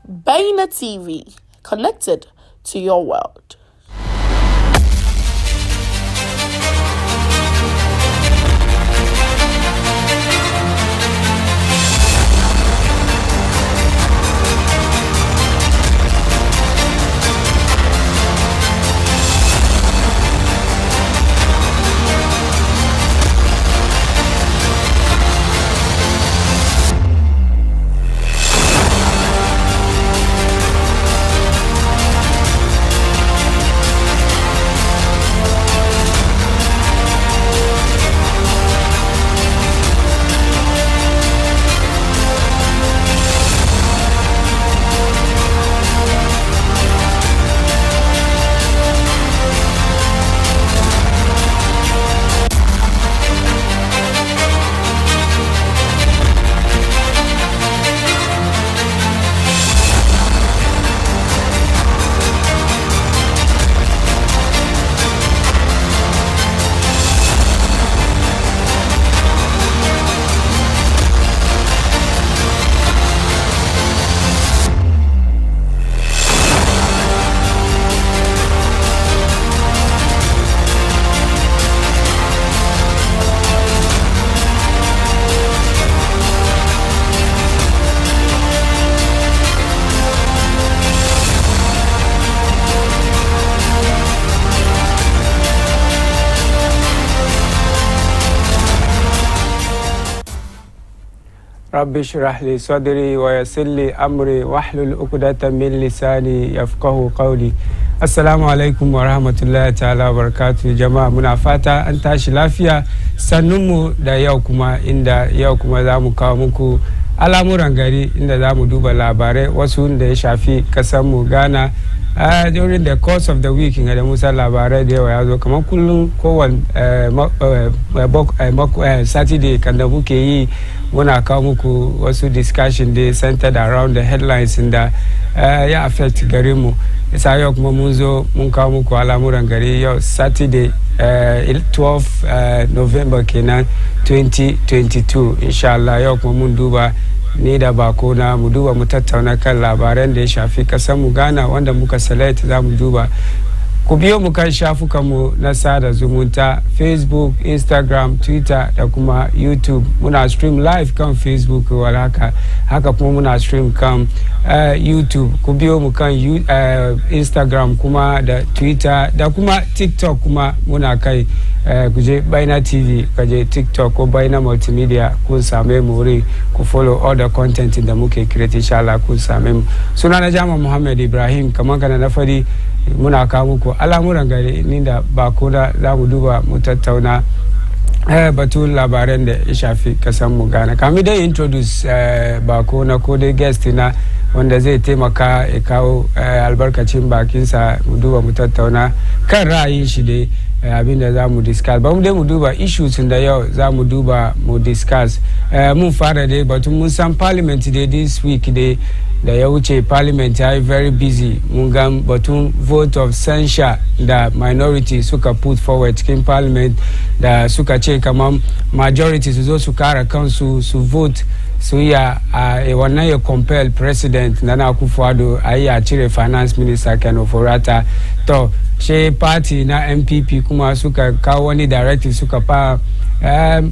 BEIN TV, connected to your world. رب اشرح لي صدري ويسر لي أمري واحلل عقدة من لساني يفقهوا قولي. Assalamu alaikum wa rahmatullahi ta'ala wa barakatuh. Jama'a muna fata an tashi lafiya, sannunmu da yau kuma inda yau kuma za mu kawo muku al'amuran gari inda za mu duba labarai wasu da ya shafi kasanmu Ghana. During the course of the week da musa labarai da yawa ya zo kamar kullum kowane Saturday kan da muke yi muna kawo muku wasu discussion da centered around the headlines da ya affect garinmu. Isa yau kuma mun zo mun kawo muku al'amuran gari yau Saturday 12 November kenan 2022 inshallah. Yau kuma mun duba ni da bako na mu duba mu tattauna kan labaran da ya shafi kasar mu Ghana wanda muka select za mu duba. Ku biyo mu kan shafukanmu na sada zumunta Facebook, Instagram, Twitter da kuma YouTube. Muna stream live kan Facebook haka kuma muna stream kan YouTube. Ku biyo mu kan Instagram kuma da Twitter da kuma TikTok kuma muna kai kuje BEIN TV, kaje TikTok ko BEIN Multimedia kun same mu wuri ku follow all the content da muke create inshallah kun same mu. Sunana Jama Muhammad Ibrahim, kamar kana na fari muna kawo muku al'amuran gari ni da bako da za mu duba mu tattauna batun labaran da ya shafi kasan mu Ghana. Kamin dai introduce bako na ko dai guest na wanda zai taimaka ya kawo albarkacin bakinsa mu duba mu tattauna kan ra'ayin shi dai abinda za mu discuss. Ba mu dai mu duba issues da yau za mu duba mu discuss. Mun fara dai batun mun san parliament dai this week dai da ya wuce parliament ya yi very busy. Mun ga batun vote of censure da minority suka put forward cikin parliament da suka ce kamar majority su zo su kara kansu su vote su ya wannan ya compel president Nana Akufo-Addo a yi a cire finance minister Ken Ofori-Atta. To she party na MPP kuma suka kawo wani directive suka fa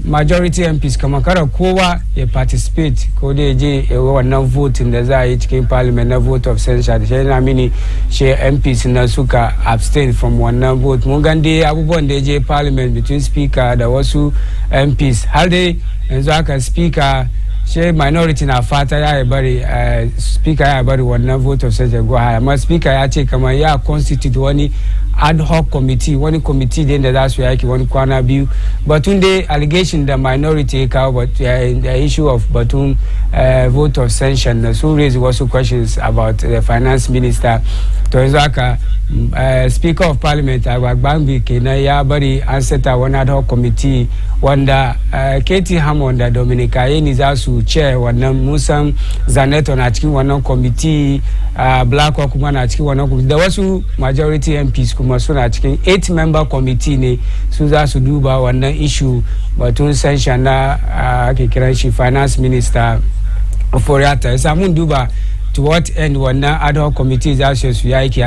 majority MPs kamar kada kowa ya participate ko da je wannan voting da za a yi cikin parliament na vote of censure da shi na mini she MPs na suka abstain from wannan vote. Mun gande abubuwan da ya je parliament between speaker da wasu MPs har dai yanzu aka speaker she minority na fata ya bari speaker ya bari wannan vote of censure go high, amma speaker ya ce kamar ya constitute wani ad hoc committee, wani committee da za su yaki wani kwana biyu batun dai allegation da minority ya kawo, but the issue of batun vote of censure na sun raise wasu questions about the finance minister. To yanzu haka speaker of parliament Agbagbanbi kenan ya bari an seta wani ad hoc committee wanda Katie Hammond da Dominic Ayeni za su chair wannan. Musan Zaneto na cikin wannan committee, Blackwell kuma na cikin wannan committee da wasu majority MPs kuma suna cikin 8-member committee ne su za su duba wannan issue batun censure na ake kiran shi finance minister Ofori-Atta. Yasa mun duba to what end wannan ad hoc committee za su yi aiki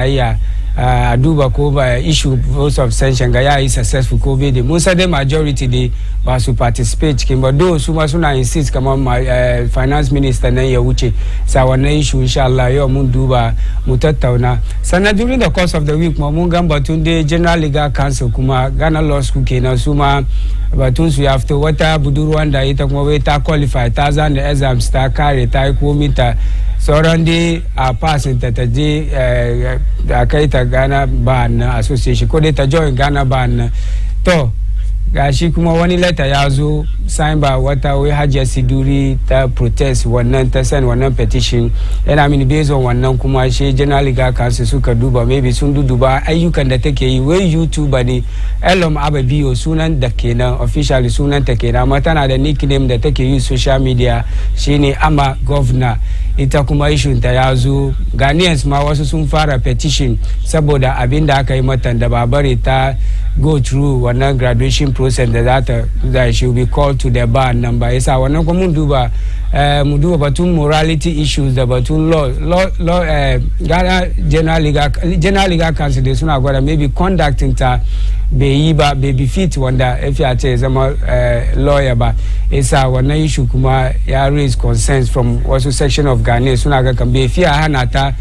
a duba ko ba issue votes of sanction ga yayi successful ko bai da mun dai majority dai ba su participate cikin ba do su ma suna insist kamar finance minister nan ya wuce sa wannan issue insha Allah yau mun duba mu tattauna sannan during the course of the week mun gan batun da General Legal Council kuma Ghana Law School kenan su ma batun su ya fito wata budurwan da ita kuma wai ta qualify ta zana exams ta kare ta yi komi ta sauran dai a passin ta je da kai ta Ghana BAN Association ko dai ta join Ghana BAN to gashi kuma wani letter ya zo sign ba wata wai Hajiya Siduri ta protest wannan ta send wannan petition yana mini based on wannan kuma shi General Legal Council suka duba maybe sun duba ayyukan da take yi wai YouTuber ne Elom Ababiyo sunan da kenan officially sunan ta kenan amma tana da nickname da take yi social media shine Ama Governor ita kuma issue ta ya zo Ghanaians ma wasu sun fara petition saboda abin da aka yi mata da babare ta go through wannan graduation process that she will be called to the bar number yasa wannan kuma mun duba batun morality issues da batun law Ghana General Legal Council da suna gwada maybe conducting ta bai be fit wanda if ya ce zama lawyer ba yasa wannan issue kuma ya raise concerns from wasu section of Ghana suna ga kan bai fiya hana ta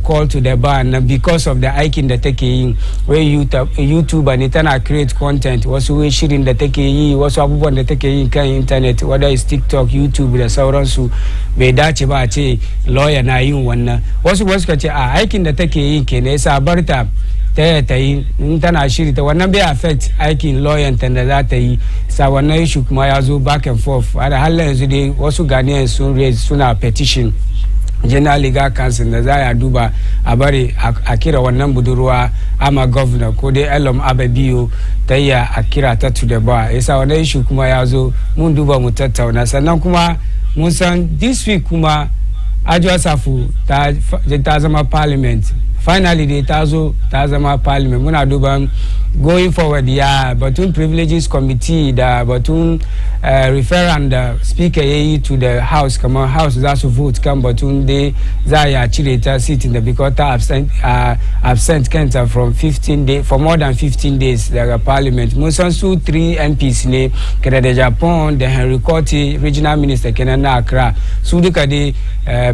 call to the bar because of the aikin da take yi where YouTuber ne tana create content wasu wai shirin da take yi wasu abubuwan da take yi kan internet whether is TikTok YouTube da sauransu bai dace ba a ce lawyer na yin wannan wasu ka ce a aikin da take yi kenan yasa barta ta yi in tana shiri ta wannan bai affect aikin lawyer ta da za ta yi sa wannan issue kuma ya zo back and forth har yanzu dai wasu Ghanaians sun raise suna petition General Legal Council da za ya duba a bari a kira wannan budurwa Ama Governor ko dai Elom Ababiyo ta yi a kira ta to the bar yasa wannan issue kuma ya zo mun duba mu tattauna sannan kuma mun san this week kuma Ajo Safu ta zama parliament finally dai ta zama parliament muna duban going forward batun privileges committee da batun referendum da speaker yayi to the house kamar house za su vote kan batun dai za ya cire ta seat da because ta absent kanta for more than 15 days daga parliament mun san su 3 MPs ne kada da Japan da Henry Cotti regional minister kenan na Accra su duka dai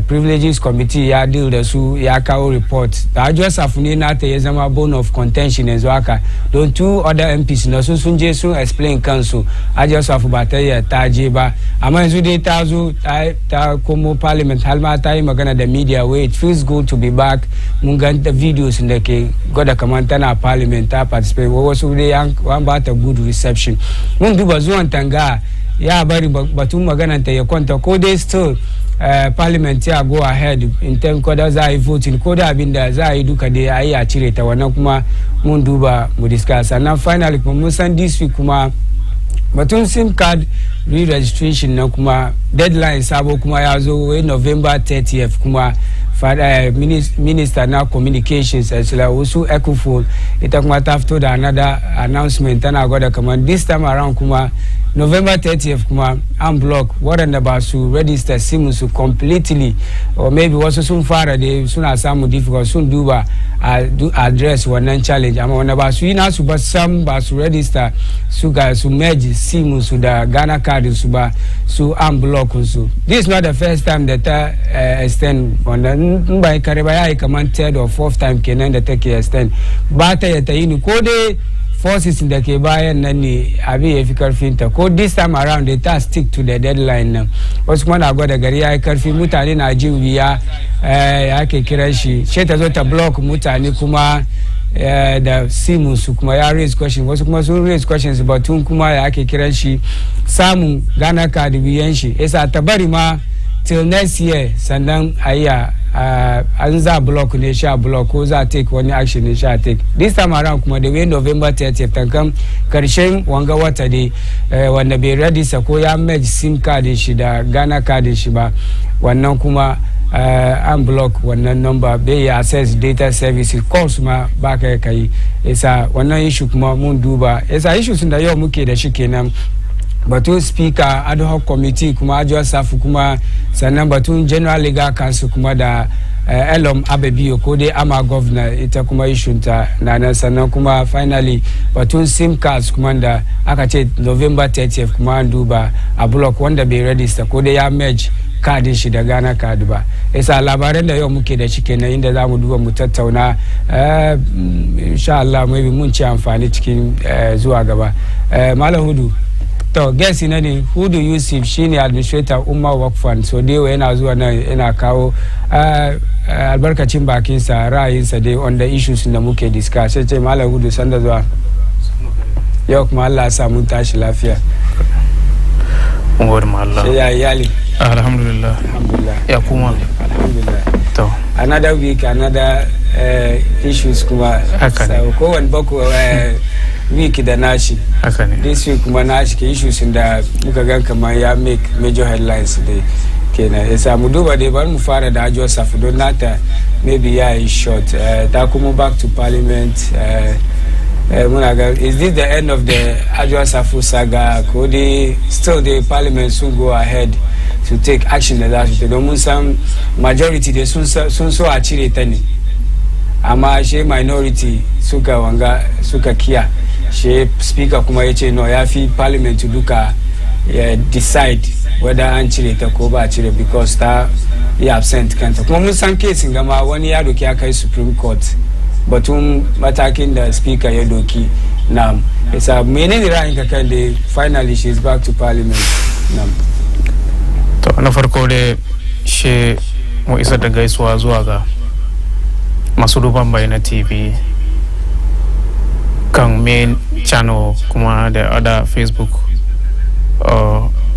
privileges committee ya deal da su ya kawo report da Joseph ne na ta ya zama bone of contention yanzu haka don 2 other MPs na sun je sun explain kansu Joseph ba ta ya taje ba amma yanzu dai ta zo ta komo parliament har ma ta yi magana da media where it feels good to be back mun ga da videos da ke gwada kamar tana parliament ta participate wasu dai an ba ta good reception mun duba zuwan tanga ya bari batun maganan ta ya kwanta ko dai still parliament ya go ahead in terms ko da za a yi voting ko da abin da za a yi duka da a yi a cire ta wannan kuma mun duba mu discuss sannan finally kuma mun san this week kuma batun SIM card re-registration na kuma deadline sabo kuma ya zo wai November 30th kuma minister na communications wasu Ecofone ita kuma ta fito da another announcement tana gwada kamar this time around kuma November 30th kuma unblock waɗanda ba su register SIM su completely or maybe wasu sun fara da suna samu difficult sun duba address wannan challenge amma wanda ba su yi nasu ba sam ba su register su ga su merge SIM su da Ghana card su ba su unblock su. This is not the first time that extend wanda in ba kare ba yayi kaman third or fourth time kenan da take extend ba ta yi ni ko dai forces da ke bayan nan ne abin ya fi karfinta ko this time around they ta stick to the deadline nan wasu kuma na gwada gari ya yi karfi mutane na jin wuya ya ke kiran shi ta zo ta block mutane kuma da simu su kuma ya raise questions wasu kuma sun raise questions batun kuma ya ke kiran shi samun Ghana card biyan shi yasa ta bari ma till next year sannan ayya an za block ne sha block ko za take wani action ne sha take this time around kuma da way November 30th tankan karshen wanga wata dai wanda bai register ko ya merge SIM card shi da Ghana card shi ba wannan kuma unblock wannan number bai access data services calls ma ba kai yasa wannan issue kuma mun duba yasa issue sun da yau muke da shi kenan batun speaker ad hoc committee kuma ajo safu kuma sannan batun general legal council kuma da elom abebiyo ko dai ama governor ita kuma ishunta na sannan kuma finally batun sim cards kuma da aka ce November 30th kuma an duba a block wanda bai register ko dai ya merge kadin shi da Ghana card ba isa labaran da yau muke da shi kenan inda zamu duba mu tattauna insha Allah maybe mun ci amfani cikin zuwa gaba Malam Hudu to guess ina ne Hudu Yusuf shine administrator Umma Work Fund so dai yana zuwa nan yana kawo albarkacin bakin sa ra'ayinsa dai on the issues da muke discuss sai ce Malam Hudu sanda zuwa yau kuma Allah ya sa mun tashi lafiya ngor ma Allah ya iyali alhamdulillah ya kuma alhamdulillah to another week another issues kuma so ko wani bako week da nashi this week kuma nashi ke issues da muka gan kamar ya make major headlines dai kenan yasa mu duba dai bar mu fara da ajo safu don nata maybe ya is short ta kuma back to parliament is this the end of the Adwa Safu saga? Could still the parliament soon go ahead to take action that they don't some majority they soon so achieve tani. Ama she minority suka wanga suka kia she speaker kuma yace no yafi parliament to look decide whether anchire ta ko ba chire because ta absent kanta. Kuma mun san case ngama wani ya doki akai Supreme Court. Batun matakin da speaker ya doki nam isa menene ra'ayinka kan da finally she is back to parliament nam to na farko da she mu isa da gaisuwa zuwa ga masu duban BEIN TV kan main channel kuma da other Facebook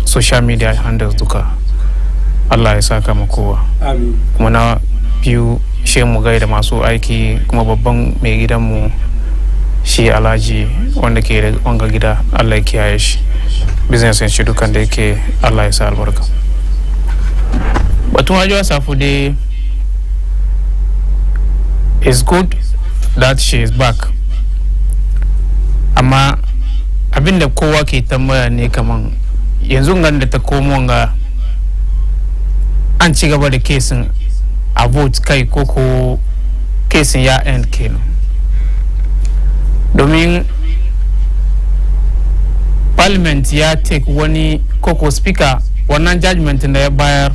social media handles duka Allah ya saka mu kowa amin kuma na biyu she mu gaida masu aiki kuma babban mai gidanmu shi Alhaji wanda ke da wanga gida Allah ya kiyaye shi business shi dukan da yake Allah ya sa albarka batun Adwa Safu dai it's good that she is back amma abinda kowa ke tambaya ne kaman yanzu gan da ta komo ga an ci gaba da kesin a vote kai koko kesin ya end kenan domin parliament ya take wani koko speaker wannan judgment da ya bayar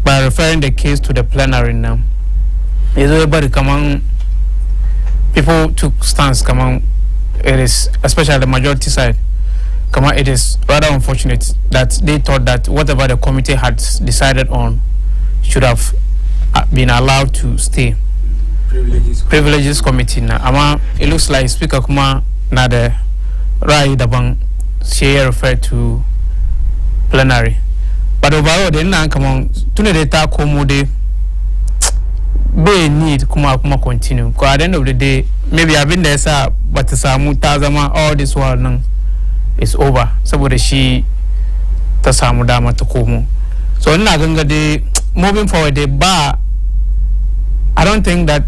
by referring the case to the plenary now yazo ya bari kaman people took stance kaman it is especially the majority side kaman it is rather unfortunate that they thought that whatever the committee had decided on should have been allowed to stay. Privileges committee na ama it looks like speaker kuma na the right daban she referred to plenary but overall they na come on tune the ta komo de be need kuma continue because at the end of the day maybe I've been there sa but samu ta zama all this while nan is over saboda shi ta samu dama ta komo so ina ganga de moving forward the bar I don't think that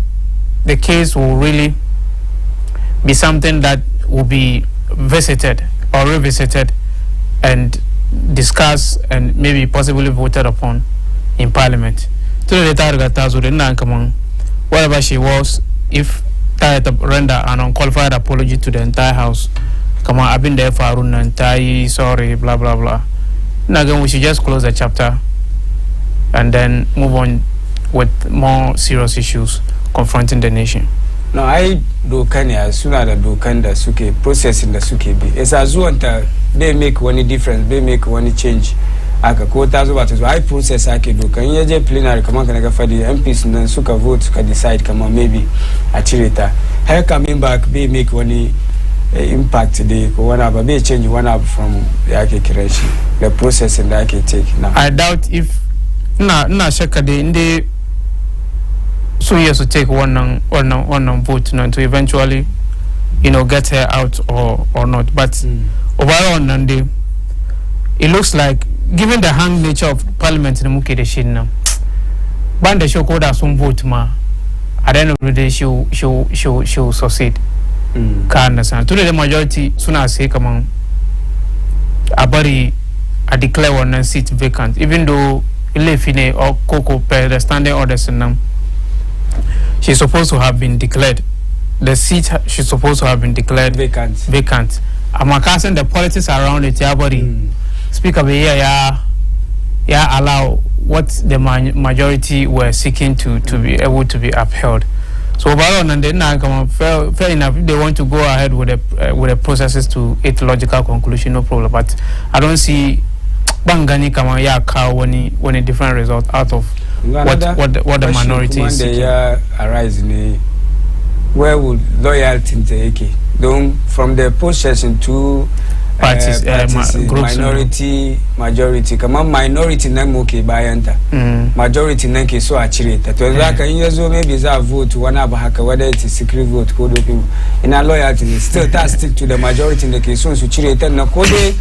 the case will really be something that will be visited or revisited and discussed and maybe possibly voted upon in parliament. Whatever she was, if I render an unqualified apology to the entire house, come on, I've been there for and sorry, blah blah blah. Now again, we should just close the chapter and then move on with more serious issues confronting the nation. No, I do Kenya sooner than do Kanda suke processing the suke be. It's as one that they make one difference, they make one change. Aka ko tazo ba tazo I process ake do kan yaje plenary kaman kana ga fadi MPs nan suka vote suka decide kaman maybe a cire ta. How coming back be make one impact dey ko one ba be change one up from the ake kireshi the processing that ake take now. I doubt if na shakka dey inde so yes to take one vote now to eventually get her out or not but overall nande it looks like given the hang nature of parliament in muke da shin nan ban da shoko da sun vote ma at the end of the day she'll succeed ka understand to the majority suna say kaman Abari I declare one seat vacant, even though Ilefine or Coco per the standing orders in them. She's supposed to have been declared. The seat she's supposed to have been declared vacant. I'm casting the politics around it. Abari speaker be yeah allow what the majority were seeking to be able to be upheld. So overall, and then fair enough. If they want to go ahead with the processes to its logical conclusion, no problem. But I don't see Bangani kama ya car when a different result out of what the minority is seeking. Arise where would loyalty take? Don't from the procession to parties, minority, majority. Come on, minority na moke bayanta. Majority na ke so achire. That was like in years maybe is a vote one abahaka whether it is secret vote code people. In a loyalty still that stick to the majority in the case so chire na code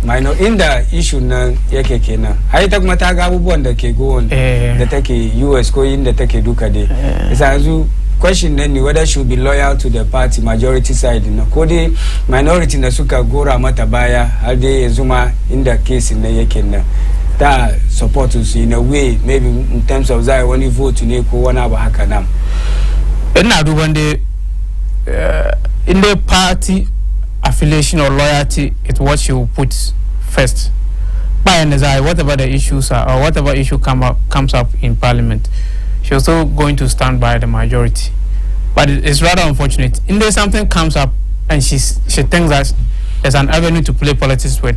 minor in the issue na yake na. I talk mataga abubuwan da ke go on. The take US ko in the take duka de. Isa question then whether she will be loyal to the party majority side no kodi minority na suka gora mata baya alde zuma in the case in the yake na that support us in a way maybe in terms of that when you vote ne ko wana ba haka nam ina duban de in the party affiliation or loyalty it's what she will put first by and whatever the issues are or whatever issue comes up in parliament. She's also going to stand by the majority. But it's rather unfortunate. In there something comes up and she thinks that there's an avenue to play politics with,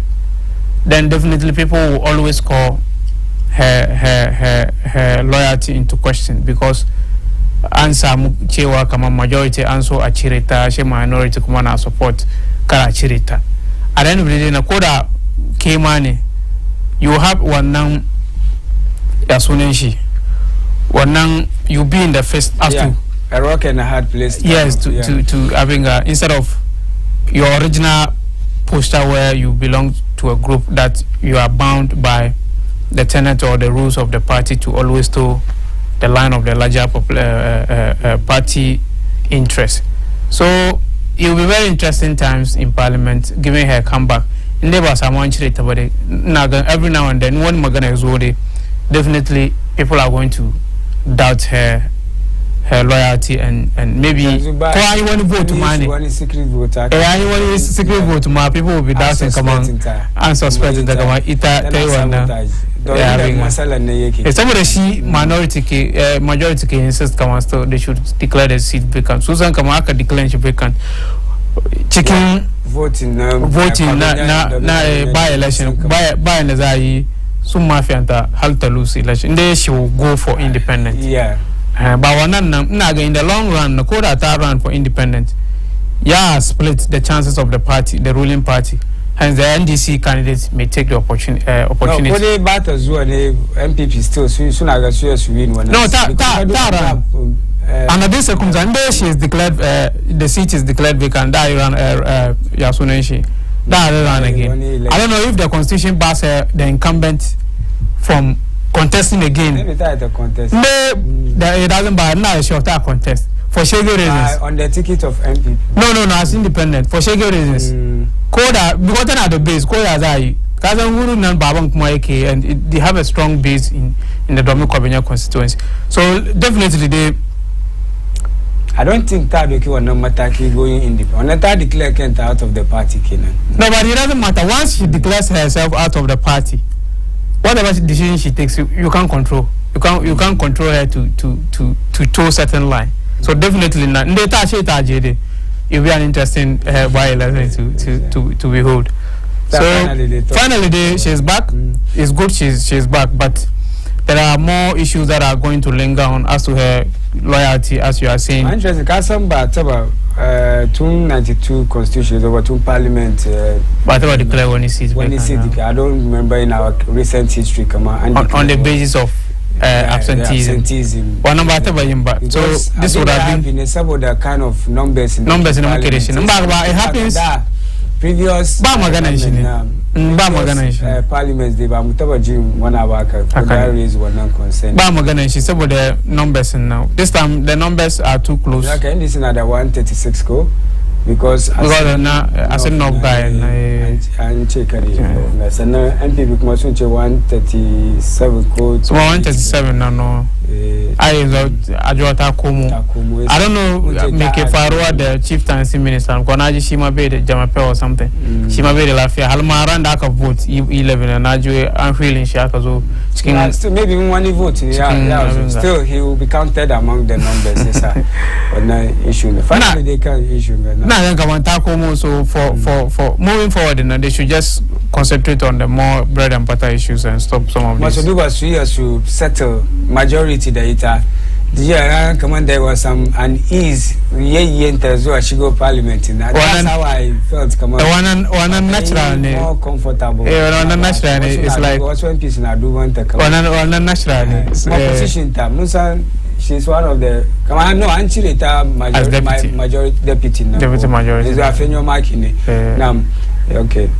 then definitely people will always call her loyalty into question because answer chewa kama majority answer achirita she minority kuma na support kara achirita. At the end of the day na koda kemane you have one now yasunenshi. Well, you be in the first to a rock and a hard place. Yes, to having instead of your original poster where you belong to a group that you are bound by the tenet or the rules of the party to always toe the line of the larger party interest. So it will be very interesting times in Parliament, giving her comeback. In the every now and then, one magana is definitely people are going to doubt her loyalty and maybe why you want to vote to money secret vote secret vote to people will be doubting come on and suspecting that come some of the she minority majority insist come on still they should declare the seat vacant. Susan Kamaka declare she vacant chicken voting na by election by an some mafia halta lose election. Then she will go for independent. Yeah. But one in the long run, Nakoda run for independent. Yeah, split the chances of the party, the ruling party. Hence the NDC candidates may take the opportunity. No, they battles who the MPP still soon as you win one. No, under this circumstance, she is declared the seat is declared vacant. That run Yasunenshi. That run again. I don't know if the constitution bars the incumbent from contesting again. Let me try to contest. It doesn't bar now. She will contest for shaggy reasons. On the ticket of MPP. No, as independent for shaggy reasons. Koda because at the base, Koda Zai, Kazan and Babang Kumaike, and they have a strong base in the Domi Kobenya constituency. So definitely I don't think Tabeki or no Mataki going independent. Onata declare Kent out of the party, Kenan. No, but it doesn't matter. Once she declares herself out of the party, whatever decision she takes, you can't control. You can't control her to toe certain line. So definitely not. It'll be an interesting by-election to behold. So finally, she's back. It's good she's back, but there are more issues that are going to linger on as to her loyalty, as you are saying. Interesting. Because about 292 constitutions over 2 parliament. But about declare when you see it. I don't remember in our recent history. On the basis of absenteeism. One number so this would have been some of the kind of numbers in the calculation. It happens. Previous parliaments they were mutaba jim one abaka raise one non-consent. She said about the numbers now. This time the numbers are too close. Okay, this is another 136 go. because as a knock guy and check it. That's an MP because 137 code. So 137 no. I don't know, make a Faroa, the chieftaincy minister, Konaji Shima Bay, the Jamape or something. Shima Bay, the Lafia, Halmaran, Daka vote 11, and Najue, and feeling Shakazo. Maybe one vote, still he will be counted among the numbers. But no issue. Finally, they can issue. So for moving forward, they should just concentrate on the more bread and butter issues and stop some of these. Must to settle majority data. There was some unease. She go parliament. That's how I felt. One natural, more comfortable. One natural is like one piece in a do one natural. Opposition time. She's one of the. No, actually, majority deputy. Deputy majority. Is a fenyo marking. Okay.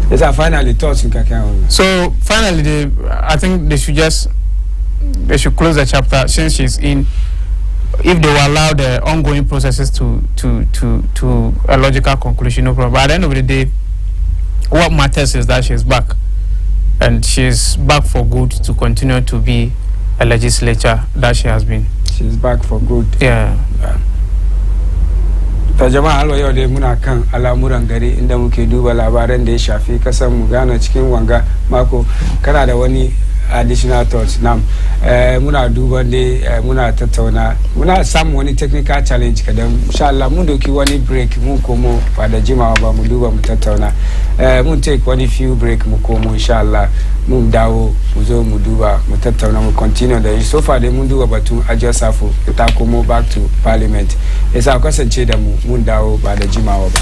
It's a finally thoughts in Kakao. So finally, I think they should close the chapter since she's in. If they will allow the ongoing processes to a logical conclusion, no problem. But at the end of the day, what matters is that she's back, and she's back for good to continue to be a legislature that she has been. She's back for good. Yeah. Tajama halo yau dai muna kan al'amuran gari inda muke duba labaran da ya shafi kasar mu Ghana cikin wanga mako. Kana da wani additional thoughts? Nam muna duba dai muna tattauna muna samu wani technical challenge kadan insha Allah mun doki wani break mun komo ba da jimawa ba mu duba mu tattauna mun take wani few break mu komo insha Allah mun dawo mu zo mu duba mu tattauna mu continue da so far dai mun duba batun Ajiya Safo ta komo back to parliament yasa kasance da mu mun dawo ba da jimawa ba.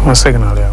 One second, I'll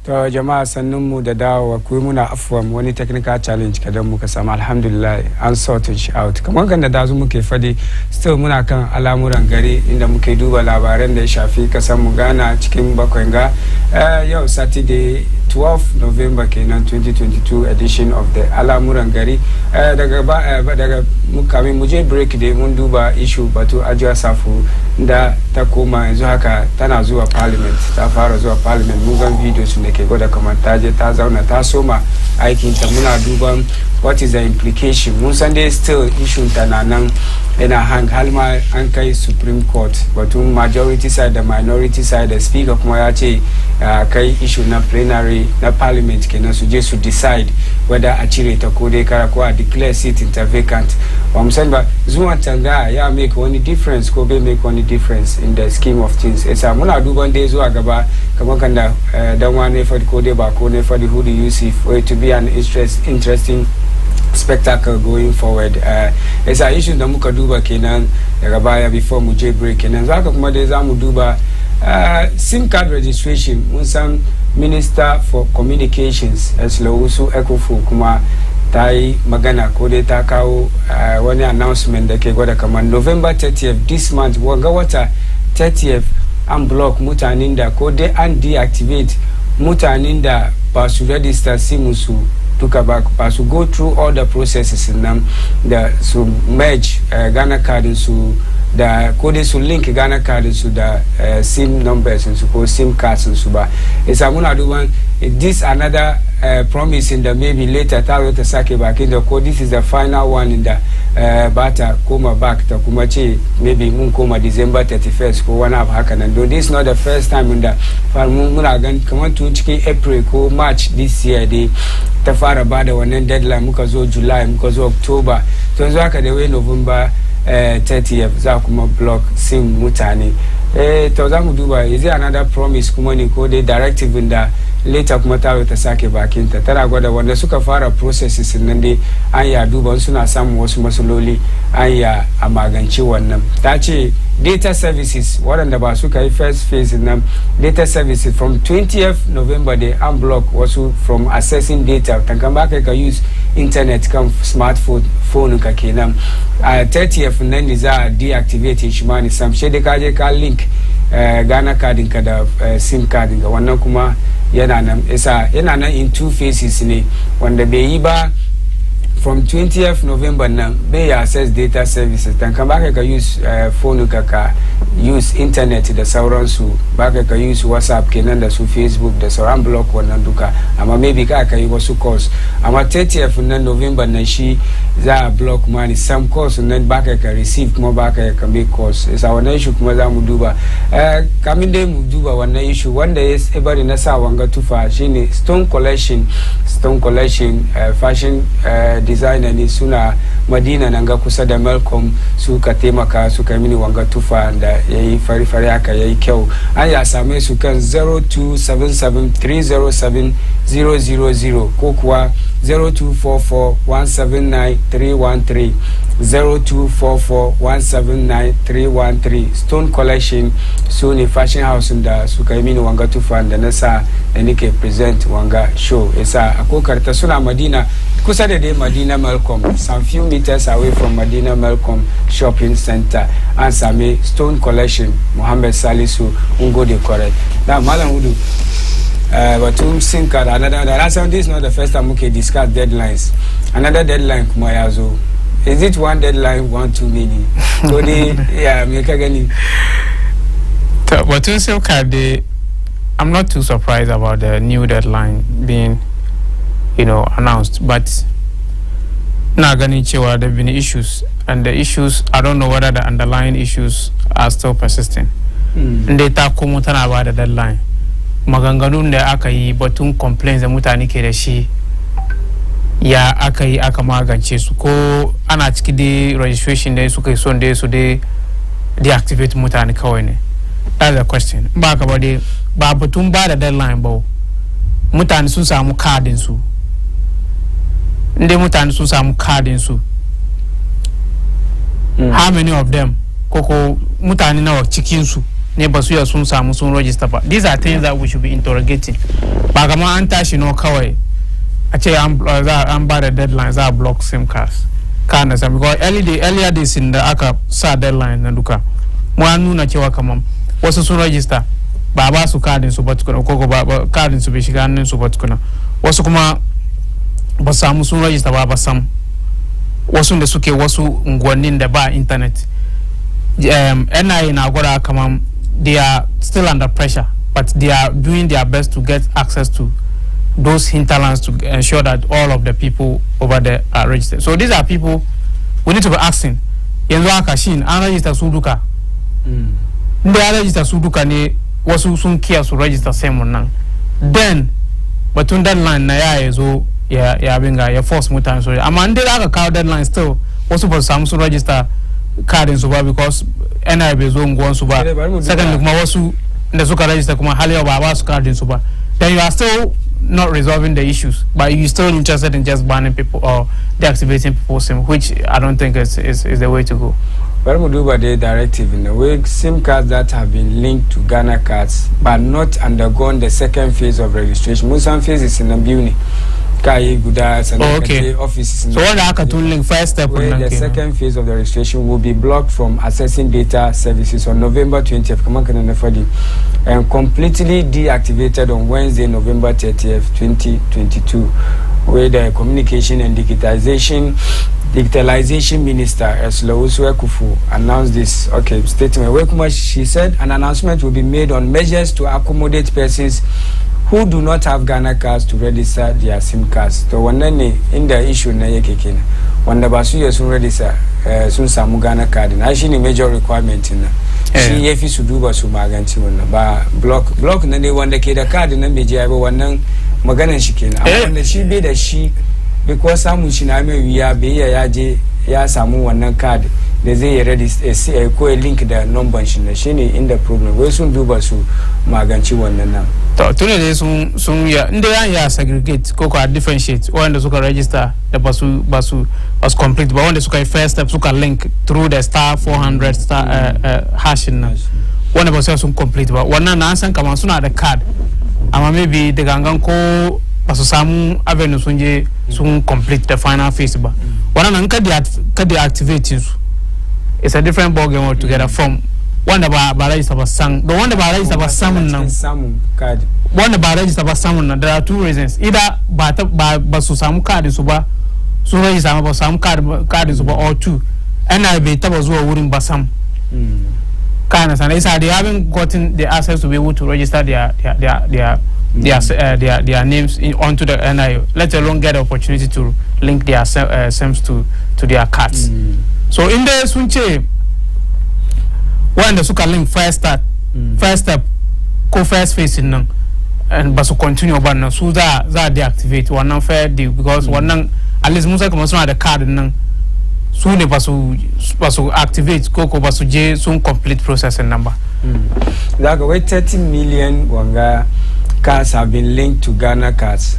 To jama'a sannun mu da dawowa ku muna afuwa wani technical challenge kadan muka samu alhamdulillah an sort it out kamar kan da dazu muke fadi still muna kan al'amuran gari inda muke duba labaran da ya shafi kasan mu Ghana cikin bakwai ga yau Saturday 12 November kenan 2022 edition of the al'amuran gari daga mukamin mu je break da mun duba issue batu ajiya safu da ta koma yanzu haka tana zuwa parliament ta fara zuwa parliament mun ga videos ne ke gwada kamar ta je ta zauna ta soma aikin ta muna duban what is the implication mun san dai still issue ta nan yana halma an kai Supreme Court batun majority side da minority side da speaker kuma ya ce kai issue na plenary na parliament kenan su je su decide whether a cire ta ko dai kara ko a declare seat vacant ba mu san ba zuwan tanga ya make any difference ko bai make any difference in the scheme of things yasa muna duban dai zuwa gaba kamar kan da dan wani fadi ko dai ba ko ne fadi who do you see for it to be an interesting spectacle going forward yasa issue da muka duba kenan daga baya before mu je break kenan zaka kuma dai zamu duba SIM card registration mun san Minister for Communications Eslowusu Ekofo kuma ta yi magana ko dai ta kawo wani announcement da ke gwada kamar November 30th this month wanga wata 30th an block mutanen da ko dai an deactivate mutanen da ba su register SIM su duka ba su go through all the processes nan da su merge Ghana card su da ko dai su link Ghana card su da SIM numbers su ko SIM cards su ba isa muna duban this another promise in the maybe later ta zo ta sake bakin da ko this is the final one in the bata koma back ta kuma ce maybe mun koma December 31st ko wani abu haka nan this is not the first time in the muna gan kamar tun cikin April ko March this year dai ta fara bada wannan deadline muka zo July muka zo October to yanzu haka da wai November 30th za kuma block SIM mutane to za mu duba is there another promise kuma ne ko dai directive in da later kuma ta sake bakinta tana gwada wanda suka fara processes nan dai an ya duba suna samun wasu masaloli an ya a magance wannan ta ce data services waɗanda ba suka yi first phase nan data services from 20th November they unblock wasu from accessing data tankan ba ka use internet kan smartphone ka kenan 30th nan ne za a deactivate shi ma ne sam shi da ka je ka link Ghana card ka da SIM card ga wannan kuma yana nan in two phases ne wanda bai yi ba from 20th November nan bai access data services dan kan baka ka use phone ka use internet da sauransu baka ka use WhatsApp kenan da su Facebook da sauran block wannan duka amma maybe ka yi wasu calls amma 30th nan November nan shi za a block money some calls nan baka ka receive kuma baka ka make calls isa wannan issue kuma za mu duba kamin dai mu duba wannan issue wanda ya bari na sa wanga tufa shine stone collection fashion designer ne suna Madina nan ga kusa da Malcolm suka taimaka suka mini wanga tufa da yayi fari aka yayi kyau an ya same su kan 0277307000 ko kuwa 0244179313 0244179313 Stone Collection su ne fashion house da suka yi mini wanga tufa da na sa da nake present wanga show yasa a kokarta suna Madina kusa da dai Madina Malcolm some few meters away from Madina Malcolm shopping center an same Stone Collection Muhammad Salisu Ngode correct now Malam Hudu but SIM card another that this is not the first time we discuss deadlines another deadline kuma yazo is it one deadline one too many so yeah me kagani but SIM card I'm not too surprised about the new deadline being announced but now gani cewa there have been issues and the issues I don't know whether the underlying issues are still persisting inda ta komo tana ba da deadline maganganun da aka yi batun complaints da mutane ke da shi ya aka yi aka magance su ko ana ciki da registration da suka yi son da su da deactivate mutane kawai ne that's the question ba ka ba dai ba batun ba da deadline ba mutane sun samu cardin su inda mutane sun samu cardin su how many of them koko mutane nawa cikin su neighbors su ya sun samu sun register ba. These are things that we should be interrogating. Ba kama an tashi no kawai a ce an ba da deadline za a block SIM cards. Kana sam because earlier days in da aka sa deadline na duka. Mu an nuna cewa kaman wasu sun register ba su cardin su ba tukuna ko ba cardin su bai shiga hannun su ba tukuna. Wasu kuma ba samu sun register ba sam. Wasu da suke wasu unguwannin da ba internet. NIA na gwada kaman they are still under pressure, but they are doing their best to get access to those hinterlands to ensure that all of the people over there are registered. So these are people we need to be asking. Yanzu aka shin an register su duka. Nde an register su duka ne wasu sun kiya su register same nan. Then batun deadline na ya zo ya binga ya force mutane so amma nde aka kawo deadline still wasu ba su samu su register cardin su ba because NIA bai zo unguwan su ba. Secondly kuma wasu da suka register kuma hali yau ba su cardin su ba. Then you are still not resolving the issues, but you're still interested in just banning people or deactivating people's SIM, which I don't think is the way to go. But we do by the directive in the way SIM cards that have been linked to Ghana cards but not undergone the second phase of registration. Most phase is in the building. Okay. Offices. So what I can link first step the second phase of the registration will be blocked from accessing data services on November 20th and completely deactivated on Wednesday, November 30th, 2022, where the Communication and Digitalization Minister Eslawusu Ekufu announced this statement. She said an announcement will be made on measures to accommodate persons who do not have Ghana cards to register their SIM cards. So when in the issue na yekekena, when the basu sun register sun samu Ghana card, na shi ni major requirement na. Shi yefi su duba su maganci wannan ba block na ne wanda ke da card nan bai je ba wannan maganan shi kenan. Amma wanda shi bai da shi because samun shi na mai wiya bai ya je ya samu wannan card da zai register ko link da number shi na shine inda problem. Wai sun duba su maganci wannan nan. Today sun ya inda ya segregate ko differentiate wanda suka register da basu complete ba wanda suka first step suka link through the star 400 star hash na wanda basu sun complete ba wannan na san kamar suna da card amma maybe da gangan ko basu samu avenue sun je sun complete the final phase ba wannan ka deactivate su it's a different ball game altogether from wanda ba register ba sang the wanda ba register ba samun nan card wanda ba register ba samun nan there are two reasons either ba su samu card su ba su register ba samu card su ba or two NIA bai taba zuwa wurin ba sam kana sana isa they haven't gotten the access to be able to register their names onto the NIA, let alone get the opportunity to link their SIMs to their cards. So in there sunche when the suka link first step ko first phase in nan and basu continue ba nan su za deactivate wannan fair deal because wannan at least musa kuma suna da card nan su ne basu activate ko basu je sun complete processing number. Like wait 30 million wanga cards have been linked to Ghana cards.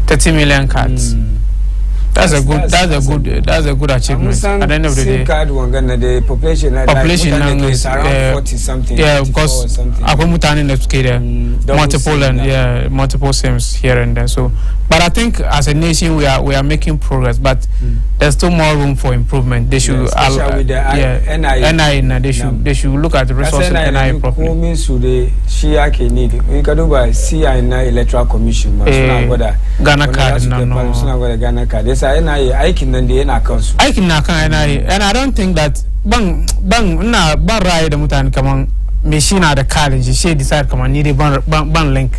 30 million cards. That's a good achievement. At the end of the day, card the population is around 40 something. Yeah, because multiple SIMs here and there. So, but I think as a nation we are making progress, but there's still more room for improvement. They should with the NIA. They should look at the resources NIA properly. Need we can do by CINA Electoral Commission. Ghana card Ghana card. Aikin nan da yana kansu aikin na kan NIA and I don't think that ban raye da mutane kaman me shi na da card shi decide kaman ni dai ban link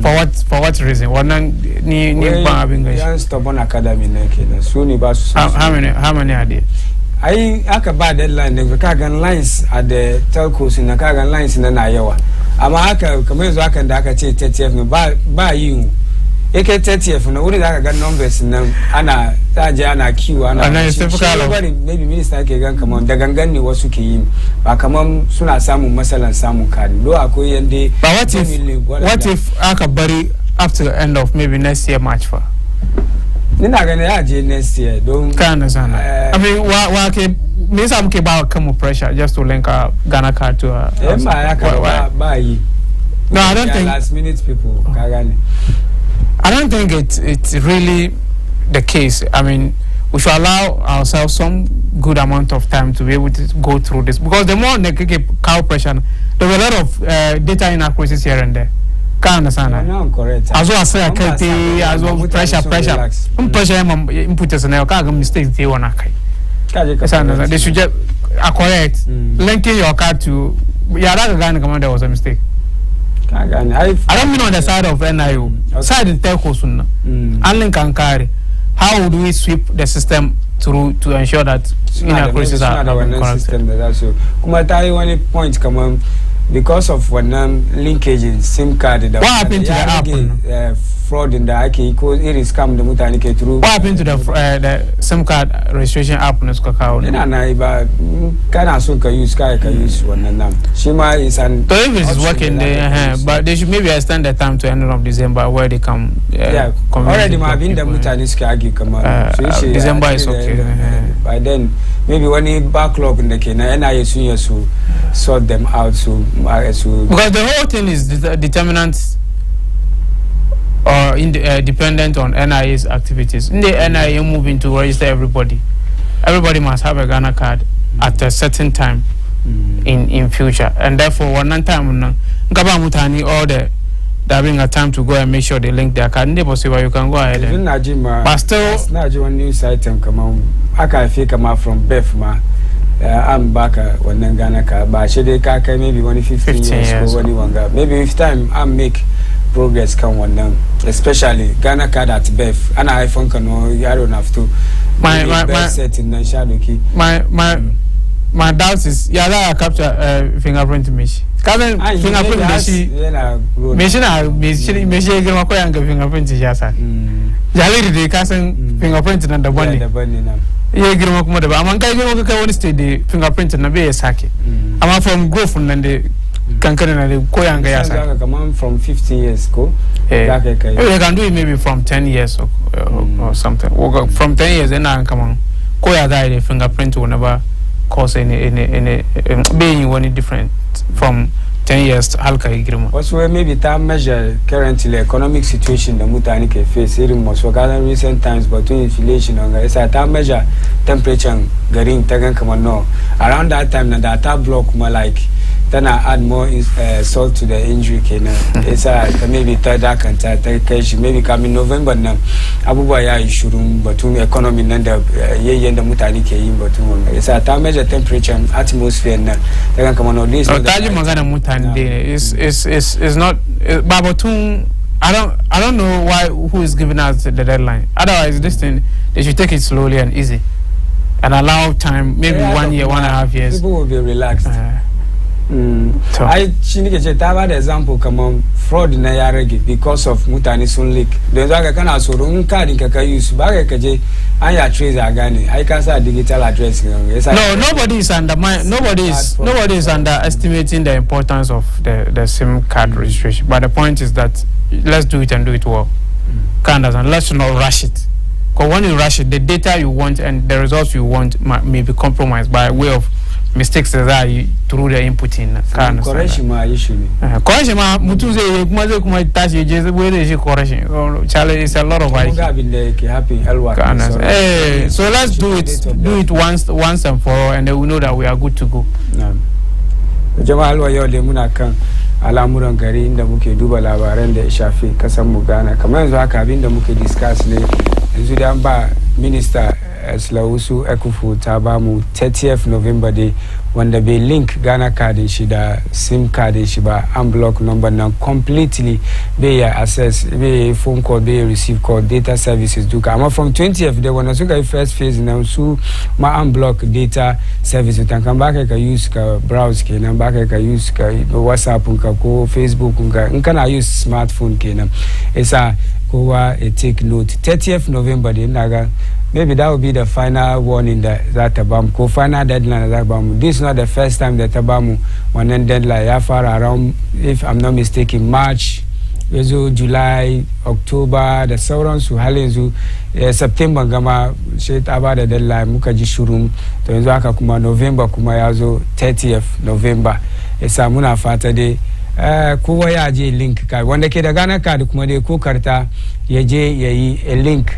for what reason wannan ni ban abin gashi yan stubborn academy ne kenan su ne ba su how many are there ai aka ba deadline ne ka ga lines at the telcos na ka ga lines na yawa amma haka kamar yanzu hakan da aka ce 30th ne ba yi eke 30th na wuri da aka ga numbers nan ana taje ana kiwo ana maybe minister ke gan kaman da gangan ne wasu ke yi ba kaman suna samun masalan samun kari do akwai yande but what if aka bari up to the end of maybe next year March for nina gane ya je next year don kana sana I mean means I'm about come pressure just to link our Ghana card to her. No, I don't think last minute people. I don't think it's really the case. I mean, we should allow ourselves some good amount of time to be able to go through this, because the more cow pressure, there were a lot of data inaccuracies here and there. Can't understand that? No, correct. As well as pressure. Pressure input is an mistakes they want to. They should just correct. Linking your card to Ghana commander was a mistake. I don't mean on the side of NIO. Side in telcos, unlink and carry. How would we sweep the system through to ensure that inaccuracies are corrected? One point come on. Because of one linkage in SIM card, what happened to the app? Fraud in the IK, it is come the mutanike through. What happened to the SIM card registration app in the Skakao? Can use one and Shima is an. So if it is working there, but they should maybe extend the time to end of December where they come. Already my been the mutaniske come on. December is okay. By then, maybe when he backlog in the Kenya, and I assume you to sort them out because the whole thing is determinant or dependent on NIA's activities. In the NIA moving to register everybody must have a Ghana card at a certain time in future, and therefore one time Mutani or the having a time to go and make sure they link their card. You can go ahead. But still, not one news item come on. I can feel come out from Beth I'm back when Ghana card, but she maybe 15 years or maybe with time I make progress come one down, especially Ghana card at Beth and iPhone can I don't have to my set in the shadow key. My doubt is I capture fingerprint machine. Fingerprint machine fingerprint Jali they casting fingerprint and the bunny. Yeah, give them a I'm state the fingerprint and a be a sake. I'm from growth and the Kankan and the Koyanga. Come on from 15 years ago. You can do it maybe from 10 years or something. From 10 years, then I come on. Koya died the fingerprint will never cause any being any different from 10 years to GHALCA agreement. Also, maybe time measure currently economic situation the mutanike face in most recent times, but inflation on it's a time measure temperature Gari taken come on no. Around that time the data block more like then I add more salt to the injury it's maybe third maybe come in November now Abubuya issurum but economy nanda ye the mutanike but it's a time measure temperature atmosphere now they can come on this is not Babatun. I don't know why who is giving us the deadline. Otherwise this thing they should take it slowly and easy and allow time, maybe 1 year, 1.5 years. People will be relaxed. I the example come on fraud in Yaregi because of Mutani Sun Leak. The Zaga can also run card in Kaka use Bagakaje and your trace Agani. I can say digital address. No, nobody is nobody is underestimating the importance of the SIM card registration. But the point is that let's do it and do it well. And let's not rush it. Because when you rush it, the data you want and the results you want may be compromised by way of mistakes that are through the input in correction my issue. Correction ma mutuze kumaze kumatashi je where is correction. Challenge is a lot of so let's do it once and for all, and then we know that we are good to go. Jama'a alwayo da muna kan al'amuran gari inda muke duba labaran da ya shafi kasar mu Ghana. Kamar yanzu haka abin da muke discuss ne yanzu da an ba minister Slawusu Ekufu ta ba mu 30th November day wanda bai link Ghana card shi da SIM card shi ba, unblock number nan completely bai ya access, bai phone call, bai receive call, data services duka. Amma from 20th day wanda suka yi first phase nan su ma unblock data services tan kan baka ka use ka browse kenan, baka ka use ka WhatsApp ka ko Facebook ka in kana use smartphone kenan. Isa kowa take note 30th November day naga maybe that will be the final warning that Tabam, final deadline that Tabam. This is not the first time that Tabamu one deadline. Around, if I'm not mistaken, March ya zo July, October da sauransu har yanzu September gama sai ta ba da deadline muka ji shirin to yanzu haka kuma November kuma ya zo 30th November yasa muna fata dai kowa ya je link card wanda ke da Ghana card kuma dai ko karta ya je ya yi link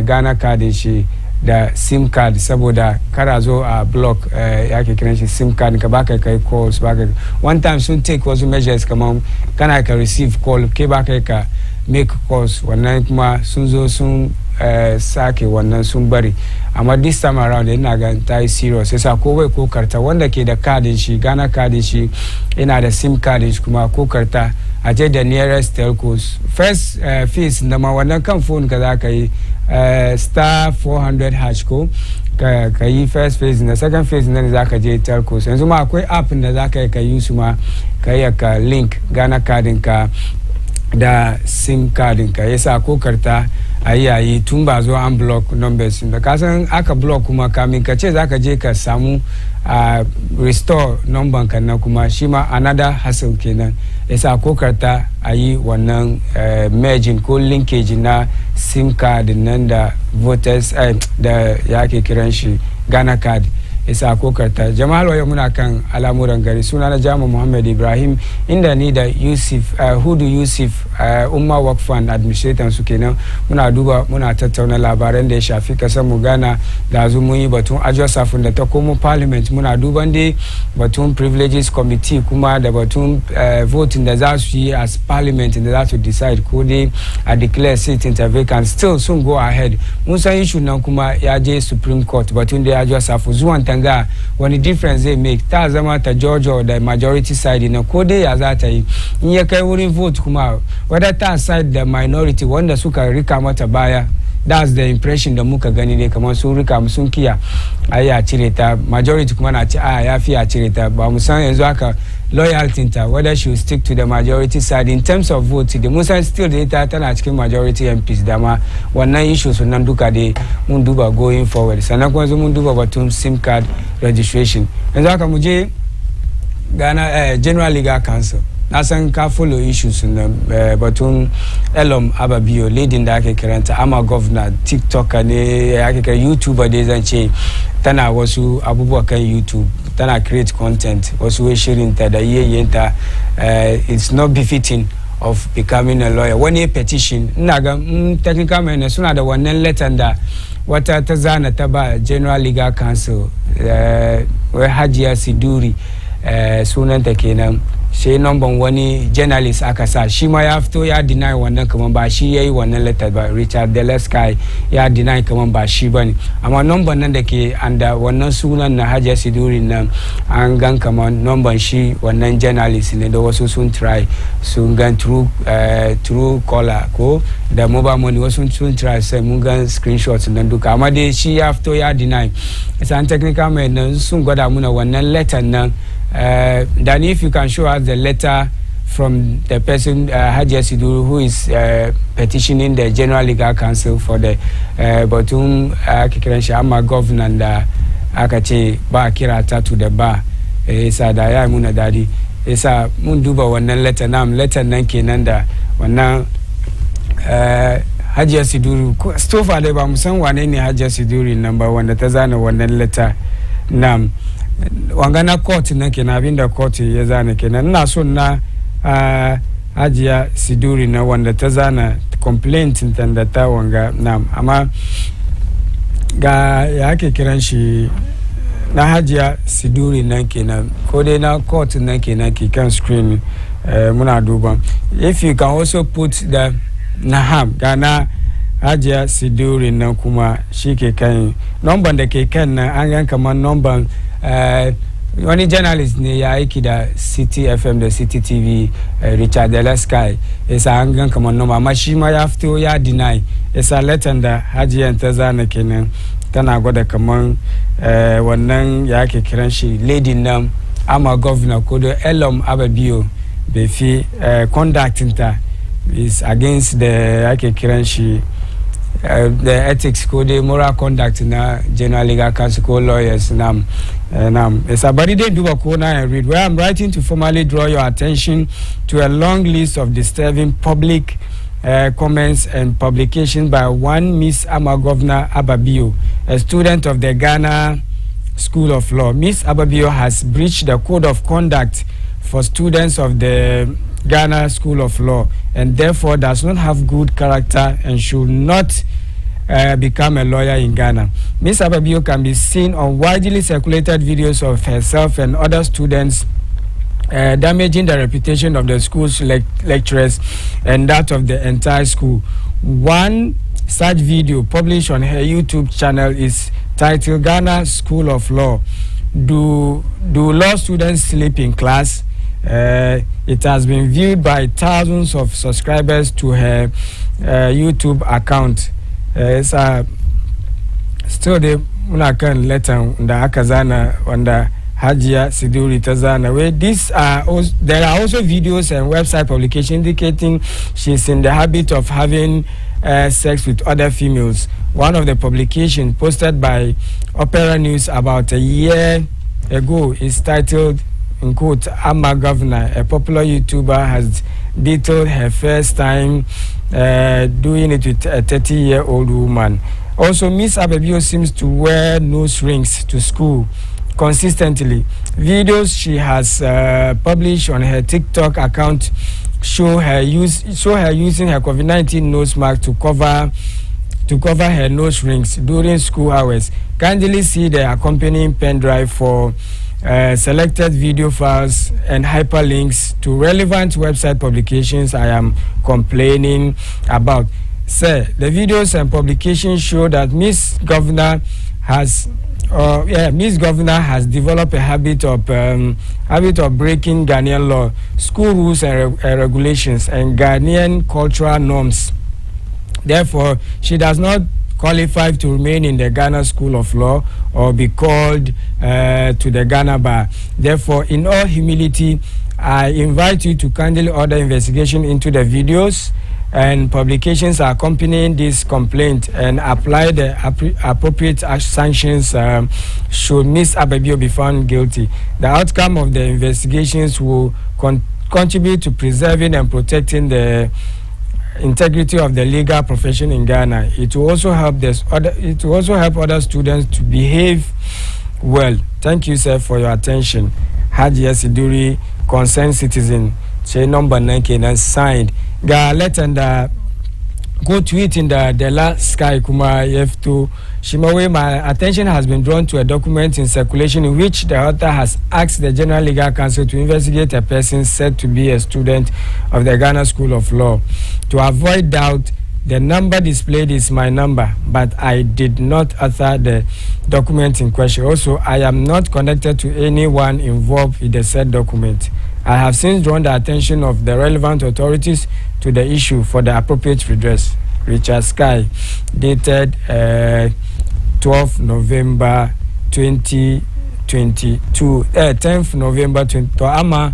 Ghana card shi da sim card saboda kara zo a block yake kiran shi sim card ka baka kai calls baka one time sun take wasu measures kamar kana ka receive call ke baka ka make calls wannan kuma sun zo sun sake wannan sun bari amma this time around ina ga ta yi serious yasa kowai ko karta wanda ke da cardin shi Ghana cardin shi ina da sim cardin shi kuma ko karta a je da nearest telcos first fees na ma wannan kan phone ka za ka yi star 400 hash ko ka yi first phase na second phase na za ka je telcos yanzu ma akwai app da za ka yi su ma ka yi ka link Ghana cardin ka da sim cardin ka yasa ko karta ayi tun ba zo an block numbers da ka san aka block kuma kamin ka ce zaka je ka samu restore number kan na kuma shi ma another hassle kenan yasa ko karta ayi wannan merging ko linkage na sim card nan da voters da yake kiran shi Ghana card isa kokarta jama'a wayo muna kan al'amuran gari suna na Jama Muhammad Ibrahim inda ni da Yusuf Hudu Yusuf Umma Work Fund administrator su kenan muna tattauna labaran da ya shafi kasar mu Ghana da mun yi batun ajo safin da ta komo parliament muna duban dai batun privileges committee kuma da batun voting da za su yi as parliament da za su decide ko dai a declare seat vacant still sun go ahead mun san issue nan kuma ya je Supreme Court batun da ajo safu zuwan tanga wani difference zai make ta zama ta Georgia da majority side na ko dai ya za ta yi in ya kai wurin vote kuma whether ta side da minority wanda suka rika mata baya that's the impression da muka gani ne kamar sun rika sun kiya ai a cire ta majority kuma na ci ya fi a cire ta ba mu san yanzu haka loyalty ta whether she will stick to the majority side in terms of vote da mun san still da ita tana cikin majority MPs da ma wannan issues nan duka dai mun duba going forward sannan kuma mun duba batun SIM card registration yanzu haka mu je Ghana General Liga Council na san ka follow issues na batun Elom Ababio leading da ake kiranta ama governor TikToker ne ake kira YouTuber dai zan ce tana wasu abubuwa kan YouTube tana create content wasu shirin ta da yayyenta it's not befitting of becoming a lawyer wani petition ina ga technical men suna da wannan letter da wata ta zana ta ba General Liga Council wai Hajiya Siduri sunanta kenan sai number wani journalist aka sa shi ma ya fito ya deny wannan kaman ba shi yayi wannan letter ba Richard Delesky ya deny kaman ba shi bane amma number nan da ke anda wannan sunan na Hajiya Siduri nan an gan kaman number shi wannan journalist ne da wasu sun try sun gan through caller ko da mobile money wasu sun try sai mun gan screenshots nan duka amma dai shi ya fito ya deny san technical men nan sun gwada muna wannan letter nan then if you can show us the letter from the person Hajiya Siduri who is petitioning the General Legal Council for the batun kiran shi amma governor da aka ce ba kira ta to the bar isa da ya muna dadi isa mun duba wannan letter nan kenan da wannan Hajiya Siduri stofa dai ba mu san wane ne Hajiya Siduri nan ba wanda ta zana wannan letter nam wangana court nan kenan abinda court ya zana kenan ina so na Hajiya Siduri na wanda ta zana complaint da ta wanga nam amma ga yake kiran shi na Hajiya Siduri nan kenan ko dai na court nan kenan ki kan screen muna duba if you can also put the naham gana Hajiya Siduri nan kuma shi ke kan number da ke kan nan an yanka man number wani journalist ne ya aiki da City FM da City TV Richard Delesky yasa an gan kamar noma amma shi ma ya fito ya deny yasa letter da Hajiya ta zana kenan tana gwada kamar wannan ya ake kiran shi lady nan ama governor ko da Elom Ababio bai fi conducting ta is against the ake kiran shi the ethics code, the moral conduct na general legal counsel lawyers nam. It's a body do a corner and read where I'm writing to formally draw your attention to a long list of disturbing public comments and publications by one Miss Amagovna Ababio, a student of the Ghana School of Law. Miss Ababio has breached the code of conduct for students of the Ghana School of Law and therefore does not have good character and should not become a lawyer in Ghana. Ms. Ababio can be seen on widely circulated videos of herself and other students damaging the reputation of the school's lecturers and that of the entire school. One such video published on her YouTube channel is titled Ghana School of Law. Do law students sleep in class? It has been viewed by thousands of subscribers to her YouTube account. Still the Munakan letter the Akazana on the Hajia Siduri Tazana. Where there are also videos and website publications indicating she's in the habit of having sex with other females. One of the publications posted by Opera News about a year ago is titled, in quote, Amma Governor. A popular YouTuber has detailed her first time doing it with a 30-year-old woman. Also, Miss Ababio seems to wear nose rings to school consistently. Videos she has published on her TikTok account show her using her COVID-19 nose mask to cover her nose rings during school hours. Kindly see the accompanying pen drive for selected video files and hyperlinks to relevant website publications I am complaining about. Sir, the videos and publications show that Miss Governor has developed a habit of breaking Ghanaian law, school rules and regulations, and Ghanaian cultural norms. Therefore, she does not qualify to remain in the Ghana School of Law or be called to the Ghana Bar. Therefore, in all humility, I invite you to kindly order investigation into the videos and publications accompanying this complaint and apply the appropriate sanctions should Ms. Ababio be found guilty. The outcome of the investigations will contribute to preserving and protecting the integrity of the legal profession in Ghana. It will also help other students to behave well. Thank you, sir, for your attention. Hajia Siduri, concerned citizen, chain number 9 and signed. Letter and go tweet in the last sky kuma F2 Shimawe. My attention has been drawn to a document in circulation in which the author has asked the General Legal Counsel to investigate a person said to be a student of the Ghana School of Law. To avoid doubt, the number displayed is my number, but I did not author the document in question. Also, I am not connected to anyone involved in the said document. I have since drawn the attention of the relevant authorities to the issue for the appropriate redress. Richard Sky, dated 12 November 2022, 10th November 2022. Ama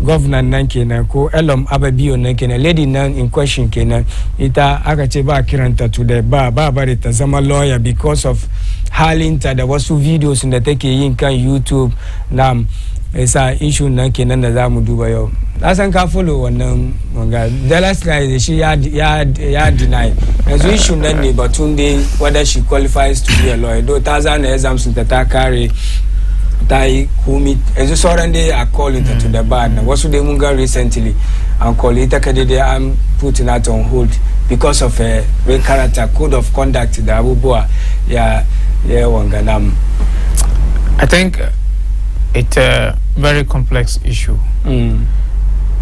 Governor Nankena ko Elom Ababio Nankena lady nan in question kena ita akacheba kiranta to the bar barita zama lawyer because of halinta there was two videos in the take yinka YouTube nam. Esa issue na kenan da zamu duba yau. Na san ka follow wannan manga. The last guy she ya deny. Yanzu issue nan ne batun dai whether she qualifies to be a lawyer. Though ta zana exams ta kare ta yi komi. Yanzu sauran dai a call it to the bar. Wasu dai mun ga recently and call it kadai I'm putting that on hold because of a character code of conduct da abubuwa ya wanga nam. I think it's a very complex issue.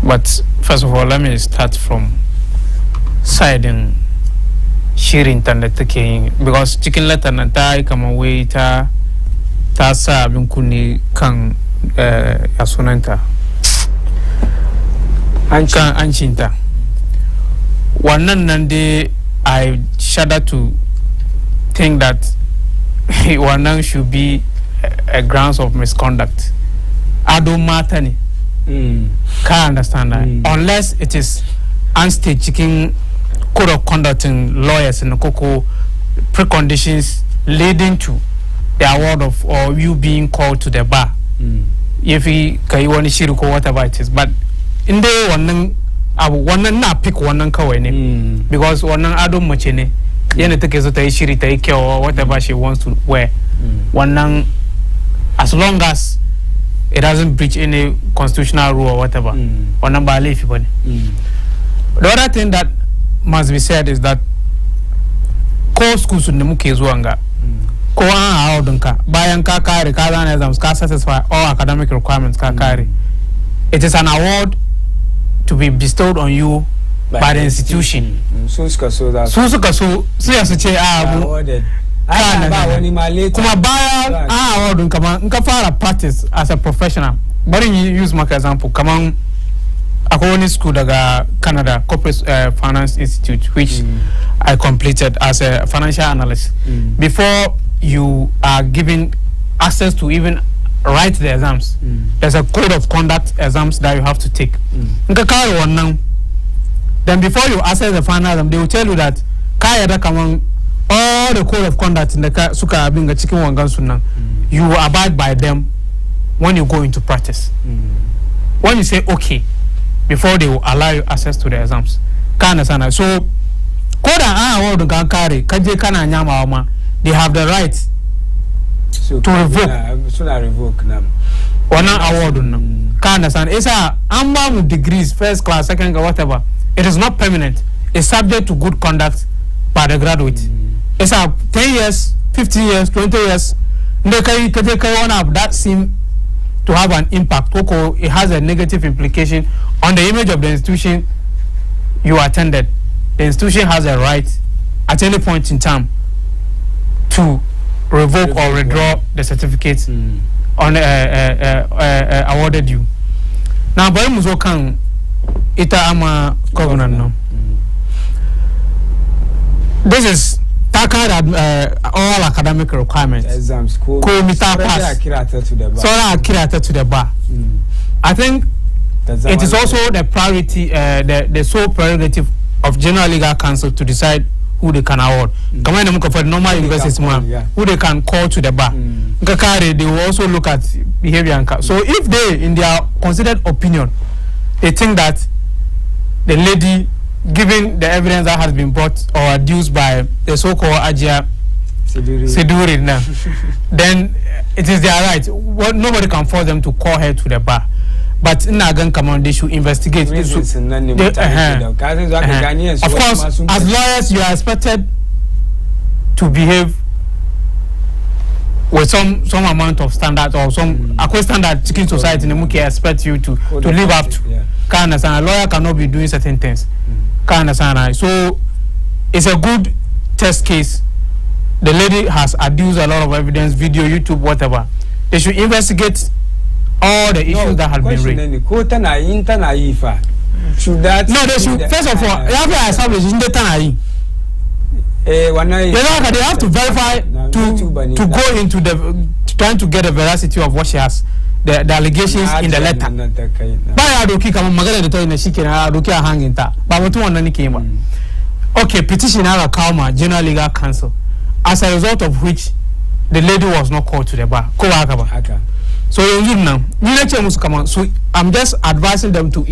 But first of all, let me start from siding sharing taking because chicken letter na tai kama way ta sa binkuni kan asunanta anchinta wannan nan dai I shudder to think that wannan should be a grounds of misconduct. I don't matter ni. Can't understand that unless it is unstaged chicken code of conduct in lawyers in the cocoa preconditions leading to the award of or you being called to the bar. If he kaiwani shiruko whatever it is, but in the one na pick one kaweni because one adom machine yene take so tai shiri tai ke or whatever she wants to wear. One as long as it doesn't breach any constitutional rule or whatever. One ba lefi bone. The other thing that must be said is that core schools in the mukezuanga ko an awardunka bayan ka kare ka zana exams ka satisfy all academic requirements ka kare. It is an award to be bestowed on you by the institution. Susuka awarded. Kuma baya awardunka nka fara practice as a professional. But you use my example come Akoni school daga Canada Corporate Finance Institute, which I completed as a financial analyst. Before you are given access to even write the exams, there's a code of conduct exams that you have to take. Then before you access the final exam, they will tell you that all the code of conduct in the suka being a chicken wangan you abide by them when you go into practice. When you say okay, before they will allow you access to the exams. So, they have the right to revoke. One award. It's a amount degrees, first class, second class, whatever. It is not permanent. It's subject to good conduct by the graduate. It's a 10 years, 15 years, 20 years. That seem to have an impact. It has a negative implication on the image of the institution you attended. The institution has a right at any point in time to revoke or withdraw the certificates on awarded you. Now, by Muzokan, ita ama covenant now. This is all academic requirements. Exams, pass. To the bar. I think it is also the priority, the sole prerogative of General Legal Council to decide who they can award. For normal universities, who they can call to the bar. They will also look at behavior. So if they, in their considered opinion, they think that the lady, given the evidence that has been brought or adduced by the so-called Ajia Siduri, then it is their right. Nobody can force them to call her to the bar. But in Nagan Command, they should investigate. Of course, as lawyers, you are expected to behave with some amount of standard or some standard chicken society in the Muki expect you to live up to. A lawyer cannot be doing certain things. So it's a good test case. The lady has adduced a lot of evidence, video, YouTube, whatever. They should investigate all the issues that have been raised. Should that? No, they should. First of all, they have to establish in the Tanai. They have to verify to go into the trying to get the veracity of what she has, the allegations in the letter. Okay, petitioner Kalma, General Legal Council, as a result of which the lady was not called to the bar. So so I'm just advising them to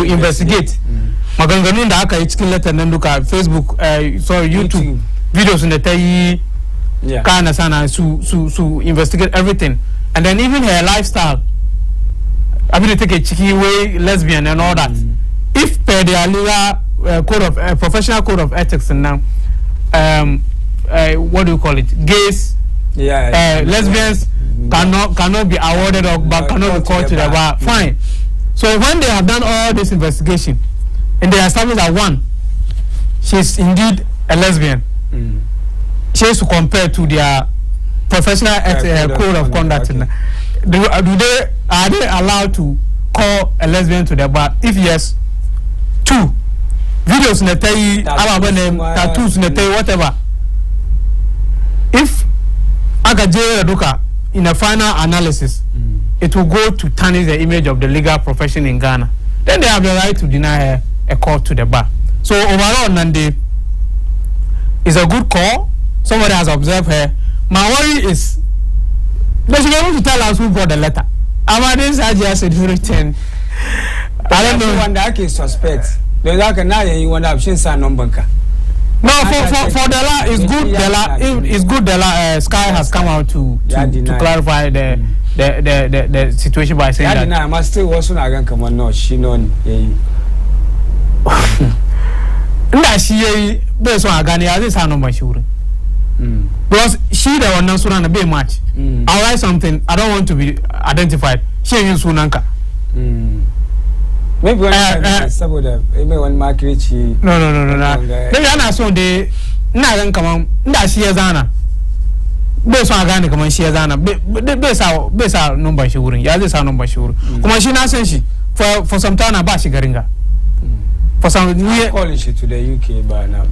investigate. Maganganunda aka ichikin letter nan duka Facebook YouTube videos in the tayi kana sana su investigate everything, and then even her lifestyle. I mean, take a cheeky way, lesbian and all that. If per their legal code of professional code of ethics and now what do you call it, gays, lesbians cannot be awarded or cannot be called to the bar. Fine. So when they have done all this investigation and they establish that one, she's indeed a lesbian, she has to compare to their professional code of conduct. Okay. Are they allowed to call a lesbian to the bar? If yes, two videos in the tattoos in the whatever. If Agaje Raduka in a final analysis, it will go to tarnish the image of the legal profession in Ghana. Then they have the right to deny her a call to the bar. So overall, Nande is a good call. Somebody has observed her. My worry is they should be able to tell us who brought the letter. Amadis Ajia said written. I don't know. One that is suspect. The like now you want to have seen number. No, for Della, it's good. Della, it's good. Della, Sky has come out to clarify the situation by saying that. I must still also not come on. No, she known. That she based on Agani, this is number sure. Because she the one not surround a big match. I'll write something. I don't want to be identified. She is Sunanka. Maybe one mark rich. No. Maybe I saw the Nagan come on. That she is Anna. Based on Agani come on, she is Anna. Base our number sure. Yeah, this our number sure. Come on, she not saying she for some time about she garinga. For some calling she to the UK by now.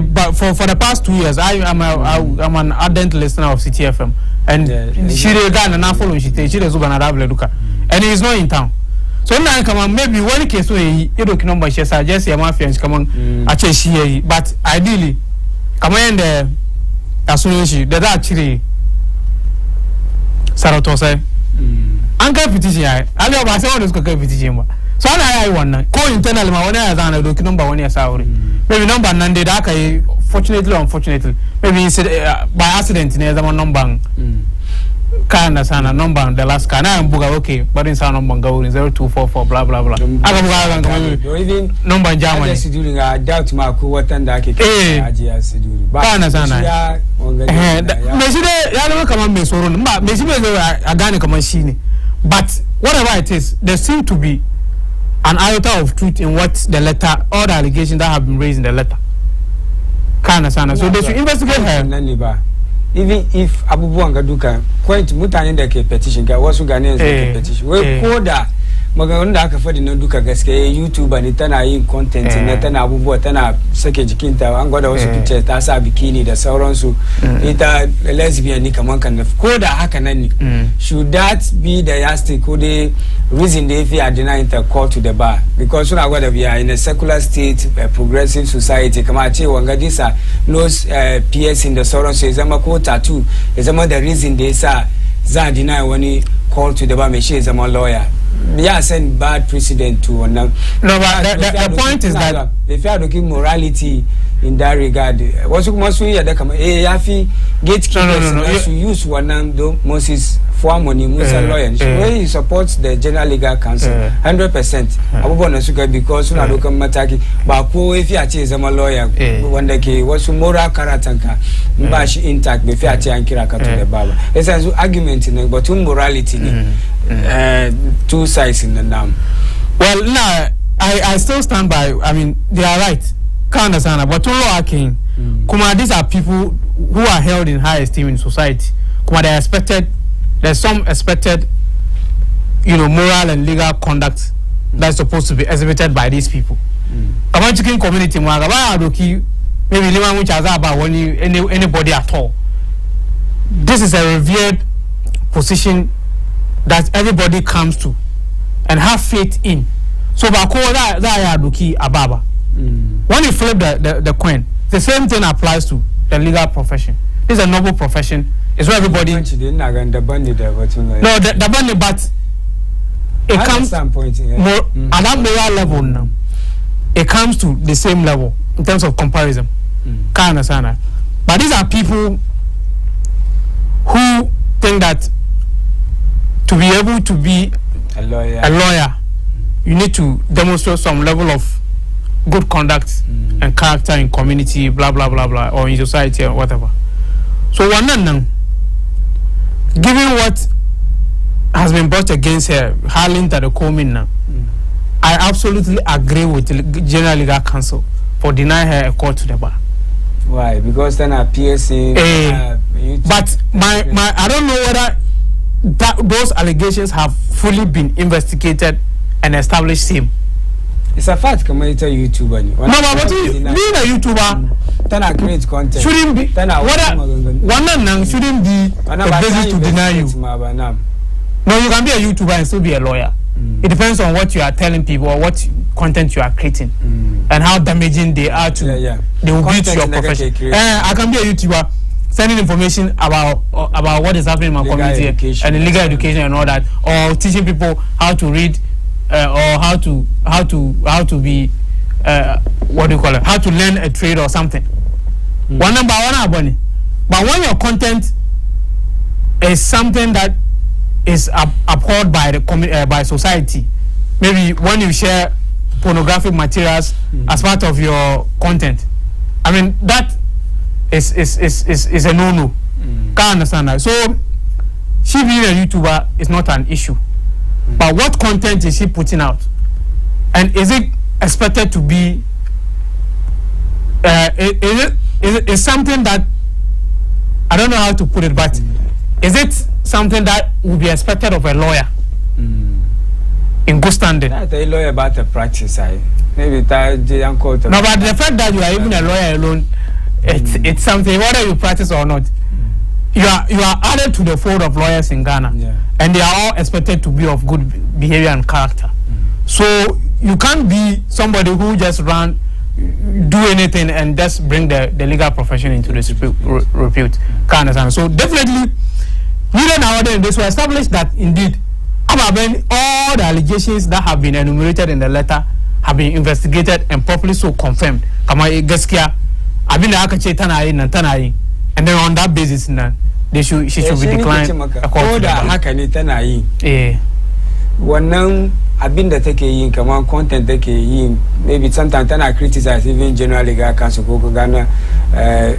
But for the past 2 years, I'm an ardent listener of CTFM, and she regard and I follow she is Ubana and he is not in town. So now come on, maybe one case where you don't number she suggest your mafians come on actually she, but ideally come on the association that actually Saratose Uncle petition I know myself is petition. So I want co internal my one as an look number 1 year salary. Maybe number Nande Daka, fortunately or unfortunately. Maybe by accident in a number kind of number the last can I am okay, but in sound number go in 0244 blah blah blah. I don't even number in Germany. During I doubt my what and that but whatever it is, there seem to be an iota of truth in what the letter or the allegations that have been raised in the letter. So they should investigate her. Even if Abu Buanga quite mutan in the petition, was Ghanaians petition. We coda Maganda for the Noduka Gaske, YouTube and Itana in content in Natana Abu Botana, Sekej Kinta, and God also pictures Tasa Bikini, the Sauronsu, a lesbian Nikamankan of Koda Hakanani. Should that be the yastic? Could they reason they are denying the call to the bar? Because we are in a secular state, a progressive society. Kamachi Wangadisa knows PS in the Sauronsu, is a Mako tattoo, is a the reason they say Za deny when he call to the bar, she is a lawyer. Yeah, send bad precedent to one. No, but the point is that if you are looking morality in that regard, what's must we have come? Yafi gatekeepers use one Moses for money, Musa lawyer. Where he supports the General Legal Council 100%. Abu because we are looking mataki. But if you are a lawyer, one day what's moral character, bash intact. If you are to the Baba, it's an argument in but morality. Two sides in the dam. Well, now I still stand by. I mean, they are right. Can't understand, but Kuma, these are people who are held in high esteem in society. Kuma, they are expected. There's some expected, moral and legal conduct that's supposed to be exhibited by these people. About chicken community, maybe anybody at all. This is a revered position that everybody comes to and have faith in. So ababa. When you flip the coin, the same thing applies to the legal profession. It's a noble profession. It's where everybody no, the bunny, but it comes at that moral level now. It comes to the same level in terms of comparison. But these are people who think that to be able to be a lawyer, you need to demonstrate some level of good conduct and character in community, blah blah blah blah, or in society or whatever. So given what has been brought against her, hurling to the coming now, I absolutely agree with the General Legal Council for denying her a call to the bar. Why? Because then a PSA. But my I don't know whether those allegations have fully been investigated and established same. It's a fact, community YouTuber. No, but being a YouTuber, then I create content. Shouldn't be. One shouldn't be a basis to deny you. No, you can be a YouTuber and still be a lawyer. It depends on what you are telling people or what content you are creating. and how damaging they are to they will be to your profession. I can be a YouTuber sending information about what is happening in my community and the legal education and all that, or teaching people how to read or how to be what do you call it? How to learn a trade or something. One number one abonee. But when your content is something that is abhorred by the by society, maybe when you share pornographic materials as part of your content, I mean that is a no-no. Can't understand that. So she being a YouTuber is not an issue, but what content is she putting out, and is it expected to be? Is something that I don't know how to put it, but is it something that would be expected of a lawyer in good standing? Not a lawyer about the practice, maybe that no, but the fact that you are even a lawyer alone, it's something whether you practice or not. You are added to the fold of lawyers in Ghana, and they are all expected to be of good behavior and character. So you can't be somebody who just do anything and just bring the legal profession into repute. Can't understand. So definitely, we nowadays this will establish that indeed, all the allegations that have been enumerated in the letter have been investigated and properly so confirmed. Kama gaskia, abin da aka ce tana yin nan tana yin, and then on that basis na she should be declined. Ko da haka ne tana yin. Wannan abin da take yin kamar content take yin, maybe sometimes tana criticize even General Legal Council ko Ghana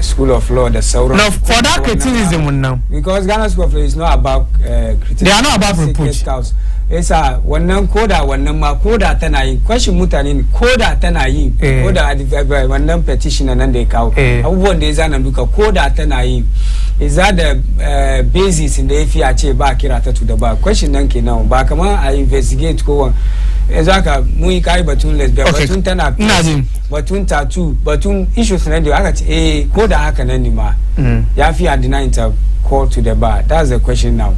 School of Law the sauran. No, for that criticism now. Because Ghana School of Law is not about criticism. They are not about reproach. Esa wannan koda wannan ma koda tana yin question mutane ne koda tana yin koda wannan petitioner nan da ya kawo abubuwan da ya zana duka koda tana yin is that the basis in the FIA ce ba kira ta to the bar question nan kenan ba kamar a investigate ko wan ezaka mun yi kai batun lesbian batun tana batun tattoo batun issues nan da aka ce koda haka nan ne ma ya fi deny ta call to the bar. That's the question now.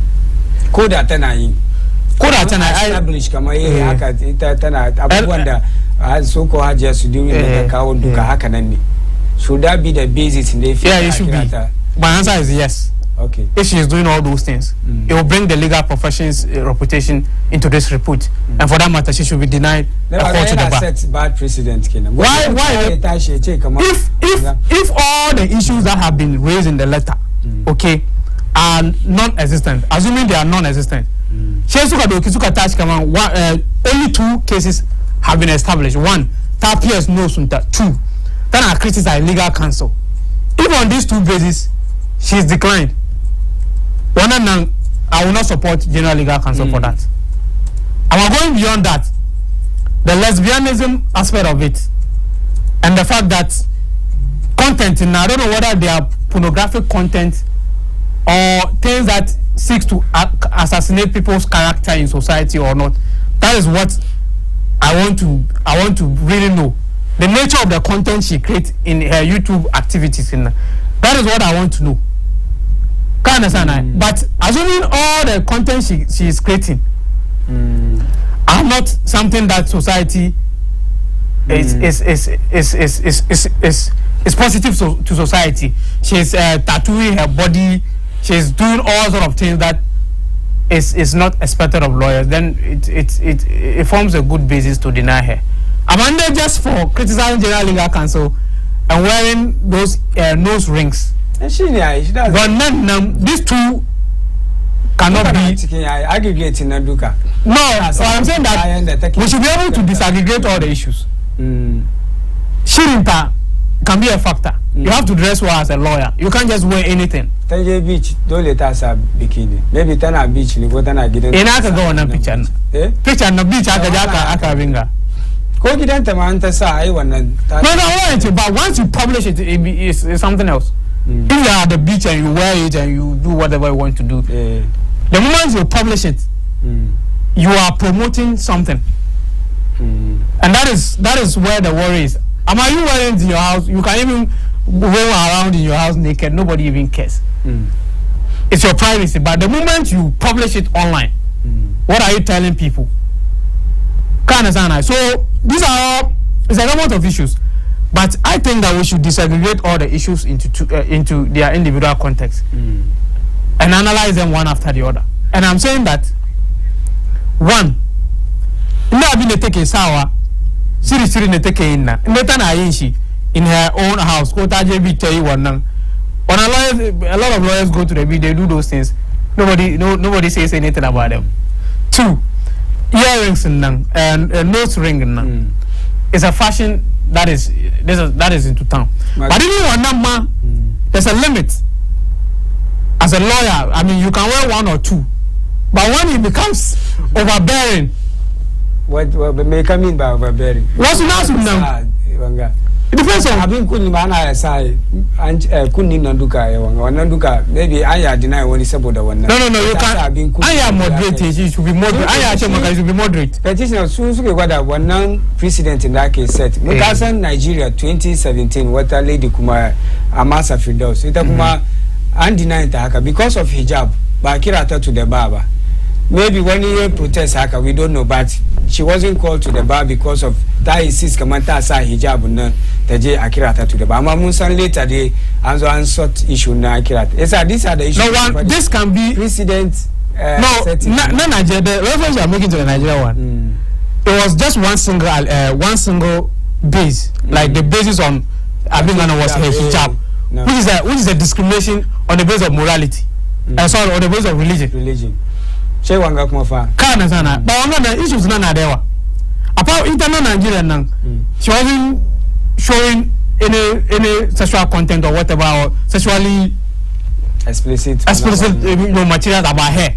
Koda tana yin koda tana establish kamar haka ita tana abubuwan da so ko hajiya su duri da ta kawo duka haka nan ne. Should that be the basis in the FIA? Yeah, it should be. My answer is yes. Okay. If she is doing all those things, it will bring the legal profession's reputation into this repute, and for that matter, she should be denied a call to the bar. Set bad precedent. Why? If all the issues that have been raised in the letter, okay, are non-existent, assuming they are non-existent, only 2 cases have been established. 1, Tapias no sunta. 2, then I criticize legal counsel. If on these 2 bases, she is declined, I will not support General Legal Counsel for that. And we're going beyond that. The lesbianism aspect of it, and the fact that content, I don't know whether they are pornographic content or things that seeks to assassinate people's character in society or not. That is what I want to really know. The nature of the content she creates in her YouTube activities. That is what I want to know. Can't understand. But assuming all the content she is creating are not something that society is positive to society. She's tattooing her body. She's doing all sort of things that is not expected of lawyers. Then it forms a good basis to deny her. Amanda just for criticizing General Legal Counsel and wearing those nose rings. She does. But none, these 2 cannot be aggregating Naduka. No, so I'm saying that we should be able to disaggregate all the issues. Shirinta can be a factor. You have to dress well as a lawyer. You can't just wear anything. Tanje beach, don't let us have bikini. Maybe Tana beach, you go Tana Gidan. In aka go on a picture. Picture no beach aka binga. Ko gidan ta ma an ta sa ai wannan. No, but once you publish it, it's something else. If you are at the beach and you wear it and you do whatever you want to do, the moment you publish it, you are promoting something, and that is where the worry is. Am you wearing it in your house? You can even roll around in your house naked. Nobody even cares. It's your privacy. But the moment you publish it online, what are you telling people? Can't understand. So these are all it's a gamut of issues. But I think that we should disaggregate all the issues into their individual context and analyze them one after the other. And I'm saying that one, now being take a sour, seriously take in in her own house. Go to JB tell you one. When a lot of lawyers go to the BEIN, they do those things. Nobody says anything about them. Two, earrings and nose ring is a fashion that is into town. But even one number, there's a limit. As a lawyer, I mean, you can wear one or two, but when it becomes overbearing, what may come in by overbearing? What's now? It depends on. I've been couldn't man say and couldn't nanduka or nanduka. Maybe I deny when it's about the one. No, you can't. I am moderate. It should be moderate. I actually should be moderate. Petitioner soon what one non-president in that case said. Because Nigeria 2017, what a lady Kuma Amasa Fidos. It Kuma undenied haka because of hijab. Bakirata to the barber. Maybe when he protest haka, we don't know, but she wasn't called to the bar because of that is Kamanta sa hijab na taje akirata to the bar. Mamunsan later they answered issue na akirata. These are the issues. No one. This can be precedent. No, Nigeria. The reference you are making to the Nigeria one. It was just one single base, like the basis on Abimana was hijab, which is a discrimination on the basis of morality. Sorry, on the basis of religion. She wanga kuma fa. Kana sana. But wanga the issues na dewa. Apart internal Nigeria nang, she wasn't showing any sexual content or whatever, or sexually explicit materials about her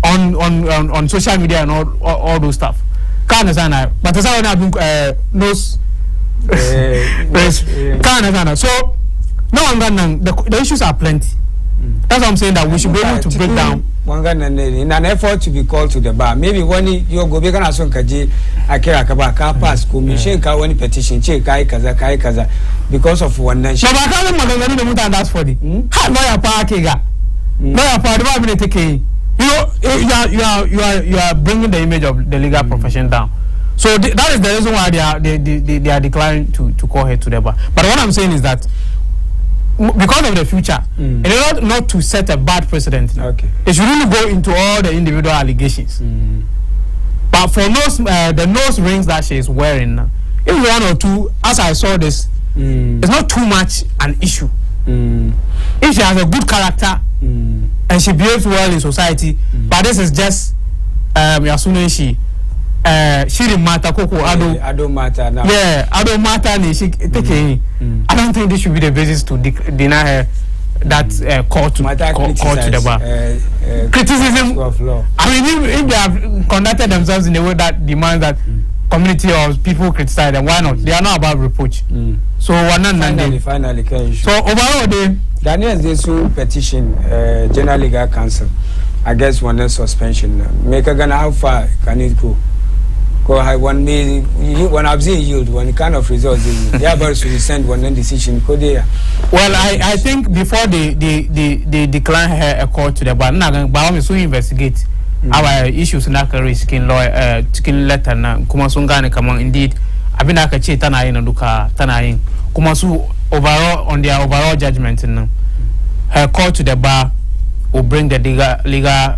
on social media and all those stuff. Kana sana. But that's how I knows. Kana sana. So no wanga the issues are plenty. That's what I'm saying, that we should be able to break down. In an effort to be called to the bar, maybe when you go back and son kaji akira kabaka pass commission ka wani petition che kai kaza because of one nation. No, but I can't remember the muta that's for the. Ha lawyer pa kega. Lawyer pa the bar take you are bringing the image of the legal profession down. So that is the reason why they are declining to call her to the bar. But what I'm saying is that because of the future, in order not to set a bad precedent, it should really go into all the individual allegations. But for the nose rings that she is wearing, if one or two, as I saw this, it's not too much an issue. If she has a good character and she behaves well in society, but this is just she didn't matter koko I don't matter now. Yeah, I don't matter ni she take I don't think this should be the basis to deny her that call to the bar. Criticism of law. I mean, if they have conducted themselves in a way that demands that community or people criticize them, why not? They are not about reproach. So finally so overall Daniel's this petition General Legal Council against one suspension. Make a gonna how far can it go? One may when I've seen yield one kind of results they are about to send one decision. Well, I think before they decline her a call to the bar, but we soon investigate our issues in that skin lawyer skin letter na kumasungane kama indeed abina kache tanayin nduka tanayin kumasu overall on their overall judgment na her call to the bar will bring the legal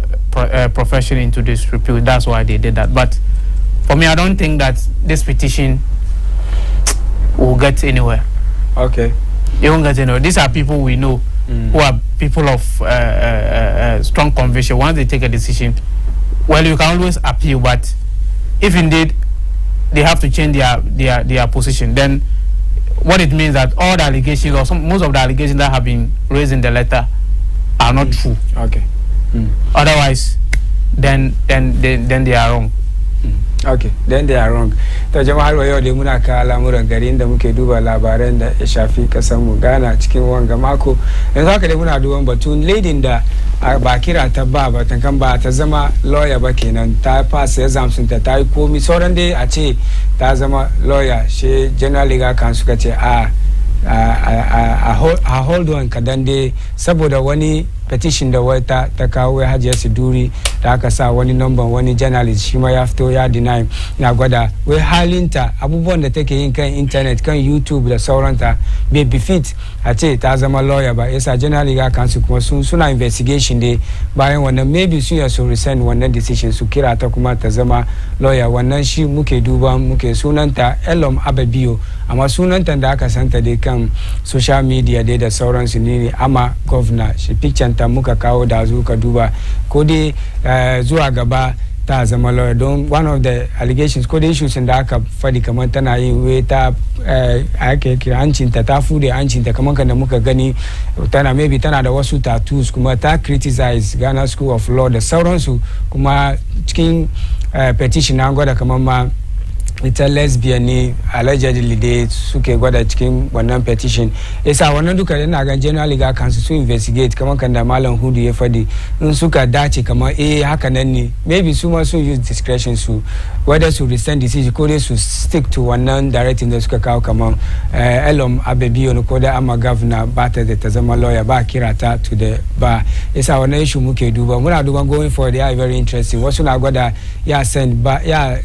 profession into disrepute. That's why they did that. But for me, I don't think that this petition will get anywhere. Okay. It won't get anywhere. These are people we know who are people of strong conviction. Once they take a decision, well, you can always appeal, but if indeed they have to change their position, then what it means that all the allegations or most of the allegations that have been raised in the letter are not true. Okay. Otherwise, then they are wrong. Okay, then they are wrong. To jama'a har yau dai muna ka al'amuran gari inda muke duba labaran da ya shafi kasar mu Ghana cikin wanga mako. Yanzu haka dai muna duban batun lady da ba kira ta ba tankan ba ta zama lawyer ba kenan, ta pass exams ta yi komi sauran dai a ce ta zama lawyer. She General Legal Council suka ce a hold on kadan dai saboda wani petition da wata ta kawo Hajiya Siduri da aka sa wani number wani journalist shi ma ya fito ya deny na gwada wai halinta abubuwan da take yin kan internet kan YouTube da sauranta bai befit a ce ta zama lawyer ba yasa General Legal Council kuma suna investigation dai bayan wannan maybe sun ya so resend wannan decision su kira ta kuma ta zama lawyer wannan shi muke duba muke sunanta Elom Ababio amma sunanta da aka santa dai kan social media dai da sauransu ne ama governor shi picture ta muka kawo da ka duba ko dai zuwa gaba ta zama lawyer don one of the allegations ko dai issues da aka fadi kamar tana yin wai ta ake hancinta ta fude hancinta kamar kan da muka gani tana maybe tana da wasu tattoos kuma ta criticize Ghana School of Law da sauransu kuma cikin petition an gwada kamar ma ita lesbian ne allegedly dai suke gwada cikin wannan petition yasa wannan duka yana ga General Legal Council su investigate kamar kan da Malam Hudu ya fadi in suka dace kamar haka nan ne maybe su ma su use discretion su whether su rescind decision ko dai su stick to wannan directing da suka kawo kamar Elom Ababio ko da ama governor ba ta da ta zama lawyer ba kira ta to the ba yasa wannan issue muke duba muna duban going forward they are very interesting wasu na gwada ya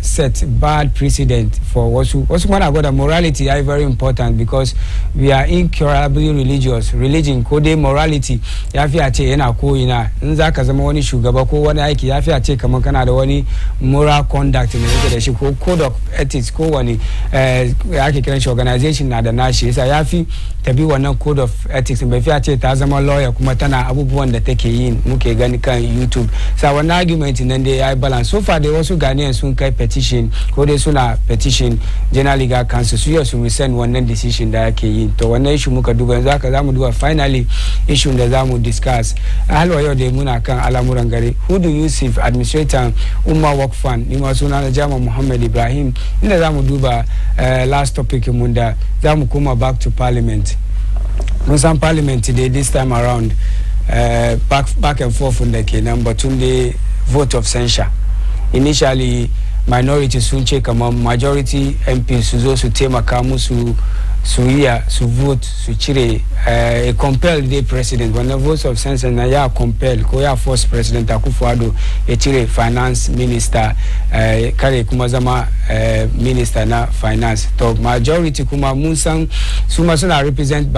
set bad precedent for wasu kuma na gwada morality are very important because we are incurably religious religion ko dai morality ya fi a ce yana koyina in za ka zama wani shugaba ko wani aiki ya fi a ce kamar kana da wani moral conduct ne yake da shi ko code of ethics ko wani ake kiran shi organization na da nashi yasa ya fi tabi wannan code of ethics bai fi a ce ta zama lawyer kuma tana abubuwan da take yin muke gani kan YouTube sa wannan argument nan dai ya yi balance so far dai wasu Ghanaians sun kai petition ko dai suna petition General Legal Council su su rescind wannan decision da yake yi to wannan issue muka duba yanzu haka zamu duba finally issue da zamu discuss halwa yau dai muna kan al'amuran gari Hudu Yusuf administrator Umma Work Fund ni ma suna na Jama Muhammad Ibrahim inda zamu duba last topic mun da zamu koma back to parliament mun san parliament today this time around back and forth da kenan batun da vote of censure initially minority sun ce kamar majority MP su zo su taimaka musu su vote su cire compel the president wannan vote of censure na ya compel ko ya force president Akufo-Addo ya cire finance minister kare kuma zama minister na finance to majority kuma mun san su ma suna represented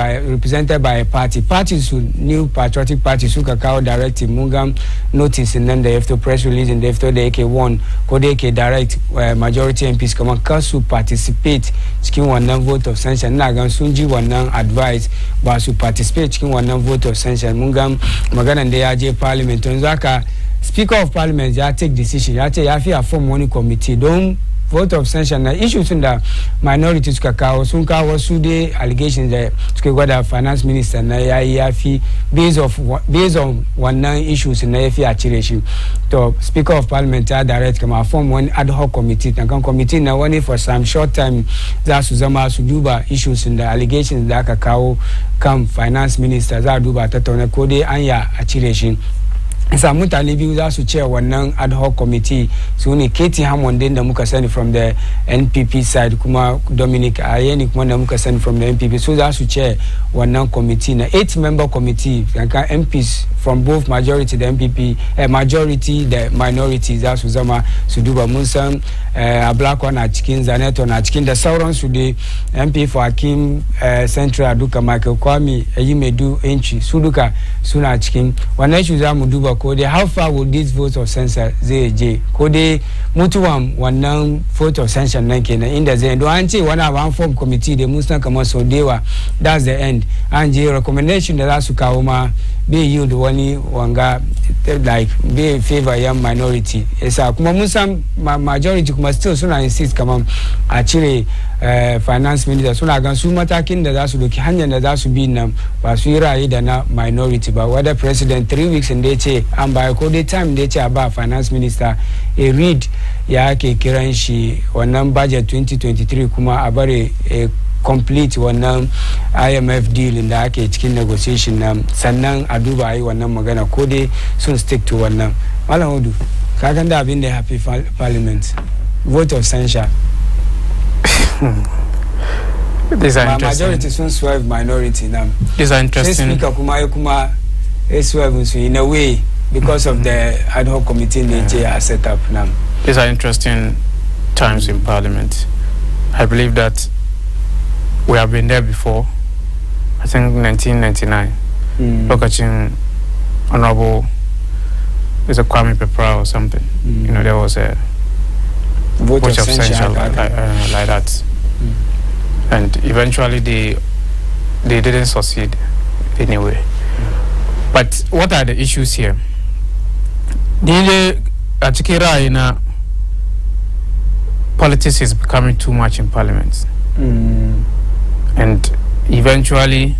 by a party su New Patriotic Party suka kawo directive mun ga notice nan da after press release da after da yake won ko da yake direct majority MPs kamar kasu participate cikin wannan vote of censure na gan sun ji wannan advice ba su participate cikin wannan vote of censure mun ga maganan da ya je parliament don zaka speaker of parliament ya take decision ya ce ya fi a form wani committee don vote of censure na issues da minority suka kawo sun kawo su dai allegations da suka gwada finance minister na ya fi based on wannan issues na ya fi a cire shi to speaker of parliament ya direct kama form one ad hoc committee kan committee na wani for some short time za su zama su duba issues da allegations da aka kawo kan finance minister za a duba tattauna ko dai anya a cire shi isa mutane biyu za su ce wannan ad hoc committee su ne Katie Hammond da muka sani from the NPP side kuma Dominic Ayeni kuma da muka sani from the NPP so za su ce wannan committee na 8-member committee kan MPs from both majority the NPP majority the minority za su zama su duba mun san Ablakwa na cikin Zaneto na cikin da sauran su dai MP for Hakim Central duka Michael Kwame Eyimedu Enchi su duka suna cikin wannan shi za mu duba ko dai how far will this vote of censure zai je ko dai mutuwan wannan vote of censure nan kenan inda zai don an ce wani abu form committee da mun san kamar so dewa that's the end an je recommendation da za su kawo ma bai yi da wani wanga like bai favor yan minority yasa kuma mun san majority kuma still suna insist kamar a cire finance minister suna gan su matakin da za su doki hanyar da za su bi nan ba su yi rayu da na minority ba whether president 3 weeks da ya ce an baya ko dai time da ya ce a ba finance minister a read ya ke kiran shi wannan budget 2023 kuma a bare complete wannan IMF deal da ake cikin negotiation nan sannan a duba a yi wannan magana ko dai sun stick to wannan Malam Hudu kakan da abin da ya happy parliament vote of censure These are interesting. Majority soon swerve minority now. These are interesting. Speaker Kuma swerve in a way because of the ad hoc committee they are set up now. These are interesting times in Parliament. I believe that we have been there before. I think 1999. Watching Honorable is a Kwame Pepra or something. You know, there was a vote of censure like that. And eventually they didn't succeed anyway. But what are the issues here? Politics is becoming too much in Parliament. And eventually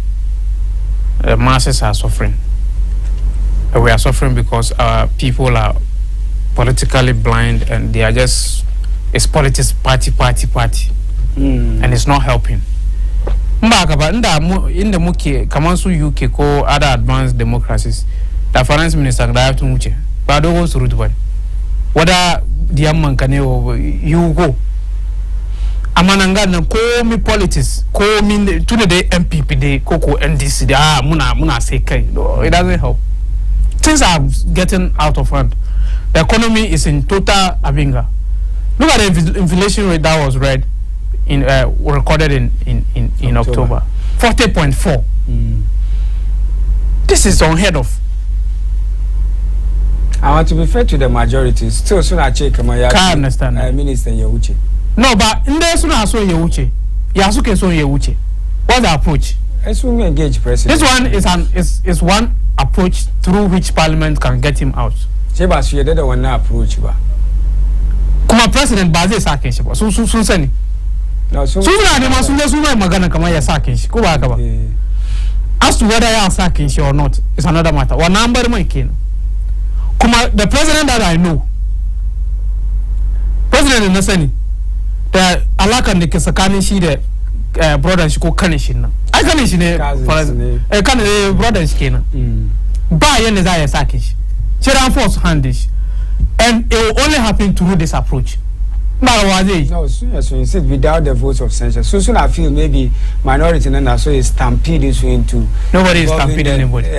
the masses are suffering. We are suffering because our people are politically blind and they are just, it's politics, party. And it's not helping. In the Muki, Kamansu UK, ko other advanced democracies, the finance minister, I to Muche, but I to root one. Whether the Amman Caneo, you go. Amananga, call me politics, call me to the day MPP, day, Coco, NDC, Muna, say, no, it doesn't help. Things are getting out of hand. The economy is in total avinga. Look at the inflation rate that was read. Recorded in October 40.4. This is unheard of. I want to be fair to the majority. Still, soon I check my understand. Minister Yewuchi. No, but in there soon I saw Yewuchi. Yasuke saw Yewuchi. What's the approach? As we engage president. This one is one approach through which Parliament can get him out. Sheba, she did one approach. Kuma president Baze Sake Sheba. So seni. No, so magana kama ya sakin shi ko ba haka ba. As to whether ya sakin shi or not is another matter. Wa number mai kenan. Kuma the president that I know, president na sani da alakan da ke tsakanin shi da brother shi ko kanin shi nan. Ai kanin shi ne kanin brother shi kenan. Ba yanda za ya sakin shi. Shi ran force hand shi. And it will only happen through this approach. No, so you said without the votes of censure. So soon I feel maybe minority and so is stampede is into nobody is stampeding anybody.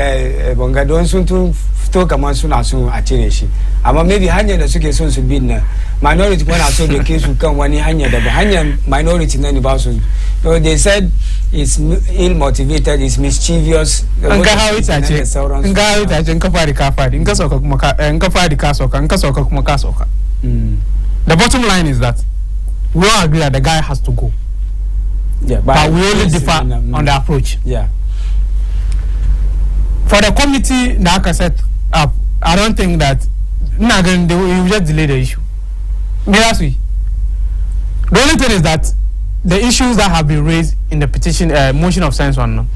Bonga don't soon to talk about soon as soon at ama maybe hanya the suke soon to be na minority when I saw the case will come when hanya the hanya minority nani about so they said it's ill motivated, it's mischievous. Nka soka. The bottom line is that we all agree that the guy has to go. Yeah, but we only differ on the approach. Yeah. For the committee that I set up, I don't think that they will just delay the issue. The only thing is that the issues that have been raised in the petition, motion of censure on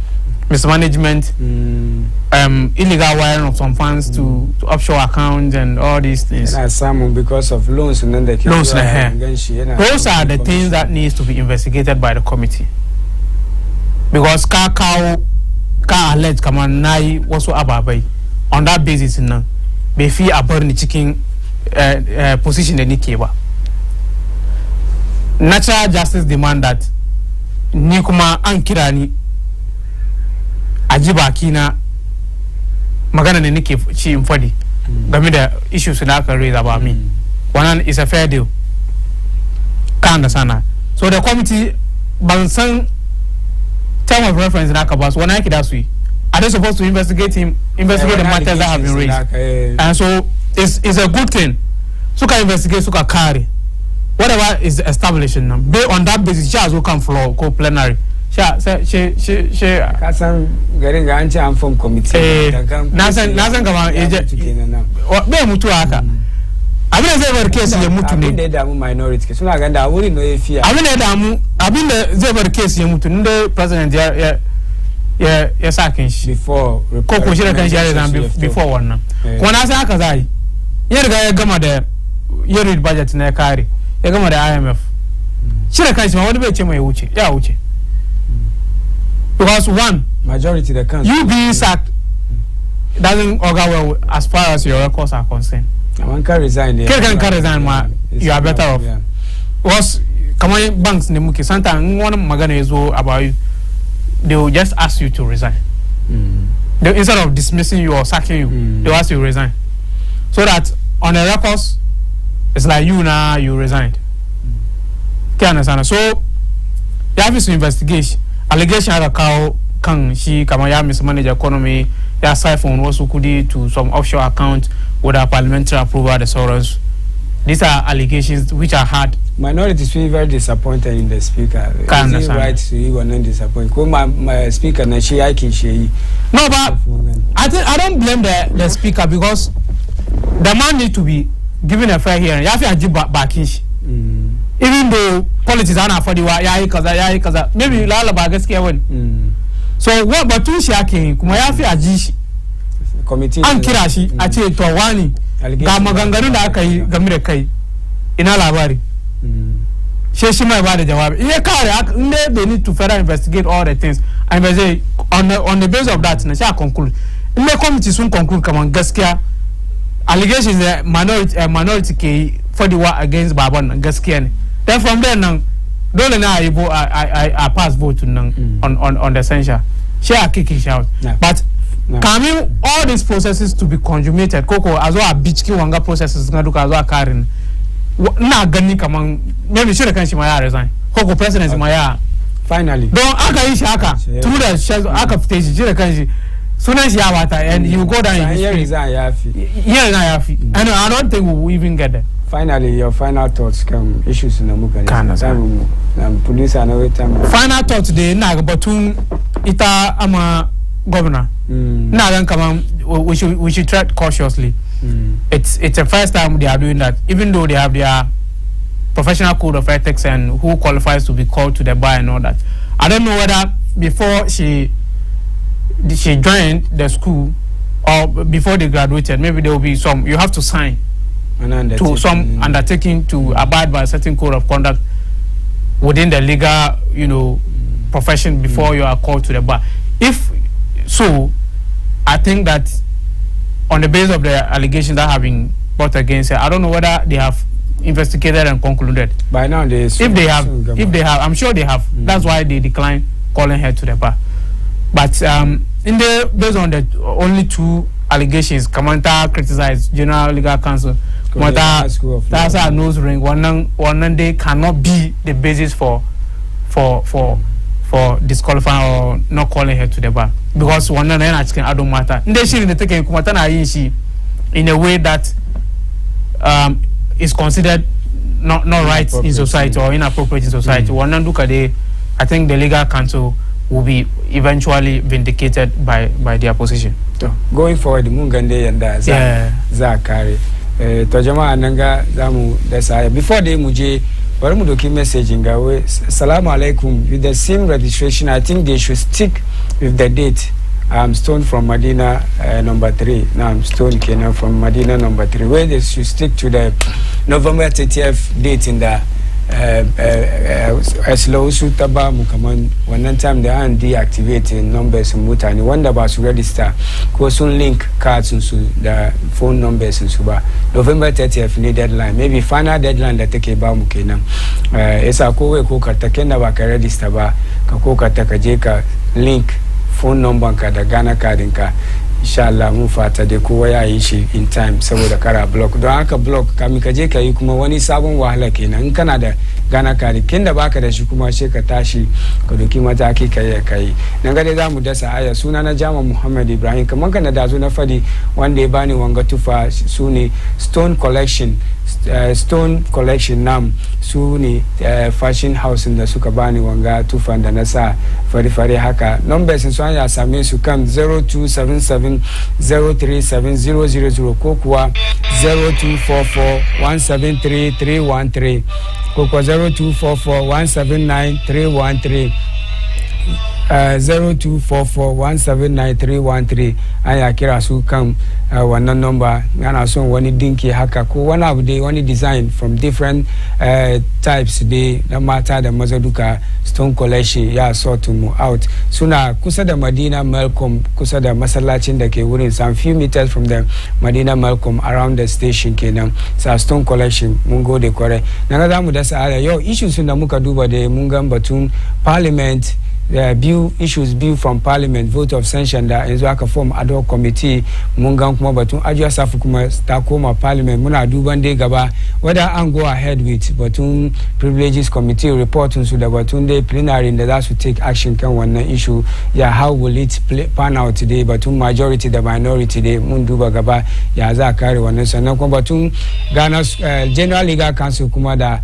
mismanagement, illegal wiring of some funds to offshore accounts and all these things. And some because of loans and then they loans. Those are the things that needs to be investigated by the committee. Because ka alleged kaman nai wasu ababai on that basis na be fi abarni cikin position da nike ba. Natural justice demand that ni kuma an kira ni ajibaki na magana ne nake ci in fadi game da issues da aka raise about me. One is a fair deal. Ka understand. So the committee ban san term of reference in Akabas when I are they supposed to investigate the matters that have been raised? And so it's a good thing. So can investigate, so can carry whatever is established now. Based on that basis, she has to come floor, go plenary. She Kasan garin ga anci an form committee. Na san kama be mutu haka. Abin da zai bar case ya mutu ne. Abin da ya damu minority suna ganda a wurin no ya fiya. Abin da zai bar case ya mutu ne president ya sa kin shi before ko shi da kan shi ya before wannan. Kuma na san haka zai. Ya riga ya gama da ya read budget na ya kare. Ya gama da IMF. Shi da kan shi ma wani bai ce mai ya wuce. Because one, majority the council, you being sacked doesn't augur well as far as your records are concerned. One can resign. Can resign, you are better off. Because kama banks ne muke sometimes one magana yazo about you, they will just ask you to resign. They, instead of dismissing you or sacking you, they will ask you to resign. So that on the records, it's like you now, you resigned. Can understand? So you have to investigate. Allegation that cow can she come ya mismanage economy, ya siphon was ukudi to some offshore account without parliamentary approval the Soros. These are allegations which are hard. Minorities feel very disappointed in the speaker. Can is it right to you and not disappointed? My speaker na she I can she. No, but I don't blame the speaker because the man need to be given a fair hearing. You have to give backish. Even though politics are not for the ya maybe la bagas kewen. So what but two shaking kuma ya fi aji committee an kira shi a ce to wani ga maganganun da aka yi game da kai ina labari shi mai ba da jawabi in ya kare they need to further investigate all the things and say on the basis of that na sha conclude in the committee sun conclude kaman gaskiya allegations the minority ke for the war against baban gaskiya ne then from there now dole na I pass vote on the censure she are kicking out but coming all these processes to be consummated koko as well beach ki wanga processes ngaduka as well karin na gani kaman maybe should kan shi ma ya resign koko president ma ya finally don aka yi shi aka through the shells aka fite shi kan shi sunan shi ya wata and you go down in history ya fi and I don't think we will even get there. Finally, your final thoughts come issues in the Mukani. Police are no time. Final thoughts today, na batun ita ama governor. Na then come on, we should tread cautiously. It's the first time they are doing that, even though they have their professional code of ethics and who qualifies to be called to the bar and all that. I don't know whether before she joined the school or before they graduated, maybe there will be some. You have to sign. To some undertaking to abide by a certain code of conduct within the legal, profession before you are called to the bar. If so, I think that on the basis of the allegations that have been brought against her, I don't know whether they have investigated and concluded. By now, if they have, I'm sure they have. That's why they declined calling her to the bar. But based on the only two allegations, Kamanta criticized General Legal Counsel. That's our nose ring. One day cannot be the basis for disqualifying or not calling her to the bar because one day I don't matter. In a way that is considered not right in society or inappropriate in society. I think the legal counsel will be eventually vindicated by their position. Going forward, Mungande and Zakari. Tojama Ananga Zamu Desire. Before they muje, Baramudoki messaging away. Salaam alaikum. With the same registration, I think they should stick with the date. I'm Stone from Medina number 3. Now I'm Stone Kenya from Medina number 3. Where they should stick to the November 30th date in the as low suitaba mukaman one time they are deactivating numbers in mutani wonder about to register because soon link cards into the phone numbers in suba November 30th need deadline maybe final deadline that take ba mukena esa ko ko katakenda ba ka register ba ka ko katakajeka link phone number ka da Ghana card ka inshallah mun fata da kowa ya yi shi in time saboda kara block don haka block kamin ka je ka yi kuma wani sabon wahala kenan in kana da Ghana card kin da baka da shi kuma sai ka tashi ka doki mataki kai nan ga dai zamu dasa aya suna na Jama Muhammad Ibrahim kaman kana da zo na fadi wanda ya bani wanga tufa sune Stone Collection nam sune fashion house da suka bani wanga tufan da na sa fari haka numbers sun ya same su kan 0277037000 ko kuwa 0244173313 ko kuwa 0244179313 0244179313 an ya kira su kan wannan number ana son wani dinki haka ko wani abu dai wani design from different types dai na mata da maza duka stone collection ya sort mu out suna kusa da Madina Malcolm kusa da masallacin da ke wurin some few meters from the Madina Malcolm around the station kenan sa stone collection mun gode kware na ga zamu da sa'ada yau issues da muka duba da mun ga batun parliament issues bill from parliament vote of sanction da yanzu aka form ad hoc committee mun gan kuma batun ajiya safu kuma ta koma parliament muna duban dai gaba whether an go ahead with batun privileges committee reporting su da batun dai plenary da za su take action kan wannan issue ya how will it pan out today batun majority da minority dai mun duba gaba ya za kare wannan sannan kuma batun Ghana General Legal Council kuma da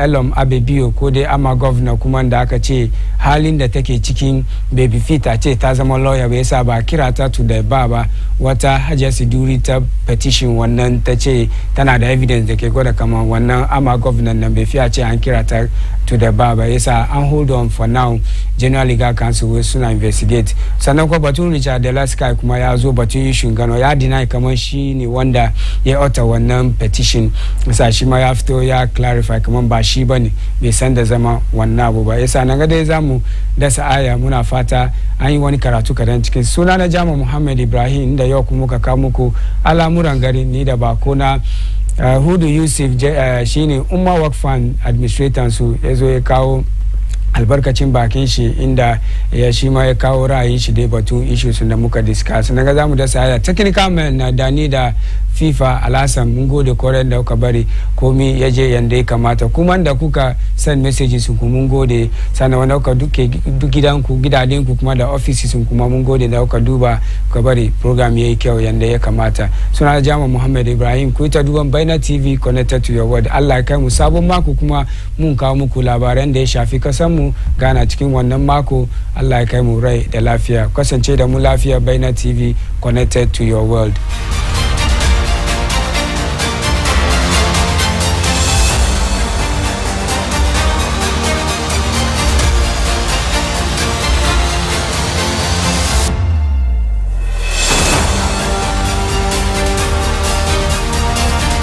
Elom Abebiyo ko dai ama governor kuma da aka ce halin da take cikin baby fita ce ta zama lawyer bai yasa ba kira ta to da ba wata Hajiya Siduri ta petition wannan ta ce tana da evidence da ke gwada kamar wannan ama governor nan bai fiya ce an kira ta to da ba yasa an hold on for now General Legal Council will suna investigate sannan kuma batun Richard Delasky kuma ya zo batun issue gano ya deny kamar shi ne wanda ya author wannan petition yasa shi ma ya fito ya clarify kamar ba shi bane bai san da zama wannan abu ba yasa nan ga dai zamu dasa aya muna fata an yi wani karatu kadan cikin suna na Jama Muhammad Ibrahim da yau kuma muka kawo muku al'amuran gari ni da bako na Hudu Yusuf shine Umma Work Fund administrator su yazo ya kawo albarkacin bakin shi inda ya shi ma ya kawo ra'ayin shi dai batun issues da muka discuss naga zamu da saya technical man na dani da FIFA alasan mun gode koren da kuka bari komai yaje yanda ya kamata kuma da kuka send messages ku mun gode sannan wanda kuka duk gidanku gidadenku kuma da offices kuma mun gode da kuka duba kuka bari program yayi kyau yanda ya kamata suna Jama Muhammad Ibrahim ku ta duban Baina TV connected to your world Allah ya kai mu sabon mako kuma mun kawo muku labaran da ya shafi kasan mu Ghana cikin wannan mako Allah ya kai mu rai da lafiya kasance da mu lafiya Baina TV connected to your world